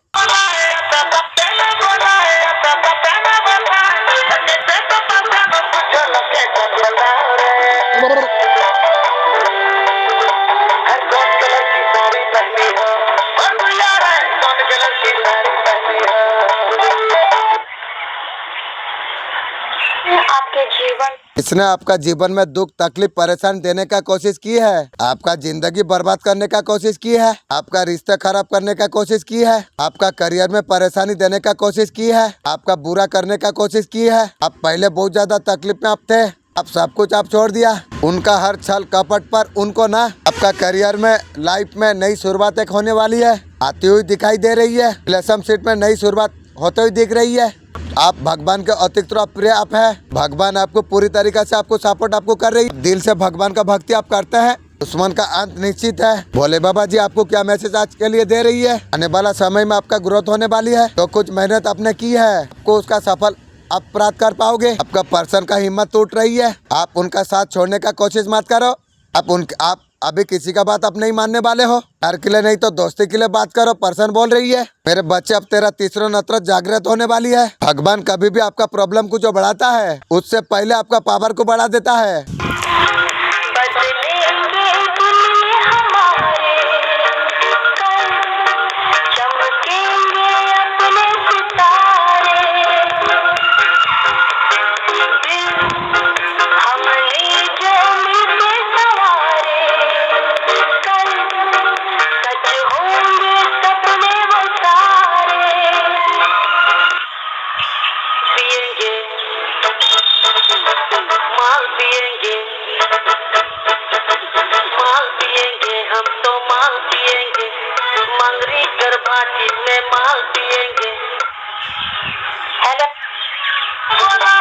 आपके आपके जीवन इसने आपका जीवन में दुख तकलीफ परेशान देने का कोशिश की है, आपका जिंदगी बर्बाद करने का कोशिश की है, आपका रिश्ता खराब करने का कोशिश की है, आपका करियर में परेशानी देने का कोशिश की है, आपका बुरा करने का कोशिश की है। आप पहले बहुत ज्यादा तकलीफ में आप थे, अब सब कुछ आप छोड़ दिया। उनका हर छल कपट पर उनको ना आपका करियर में लाइफ में नई शुरुआत एक होने वाली है, आती हुई दिखाई दे रही है। रिलेशनशिप में नई शुरुआत होते हुए दिख रही है। आप भगवान के अतिरिक्त प्रिय आप है। भगवान आपको पूरी तरीके से आपको सपोर्ट आपको कर रही है। दिल से भगवान का भक्ति आप करते हैं, दुश्मन का अंत निश्चित है। भोले बाबा जी आपको क्या मैसेज आज के लिए दे रही है? आने वाला समय में आपका ग्रोथ होने वाली है, तो कुछ मेहनत आपने की है, आपको उसका सफल आप प्राप्त कर पाओगे। आपका पर्सन का हिम्मत टूट रही है, आप उनका साथ छोड़ने का कोशिश मत करो। आप अभी किसी का बात आप नहीं मानने वाले हो। प्यार के लिए नहीं तो दोस्ती के लिए बात करो। पर्सन बोल रही है मेरे बच्चे अब तेरा तीसरा नत्र जागृत होने वाली है। भगवान कभी भी आपका प्रॉब्लम को जो बढ़ाता है उससे पहले आपका पावर को बढ़ा देता है। हम तो माल पिएंगे, मंगरी गरबाजी में माल पिएंगे। हेलो बोला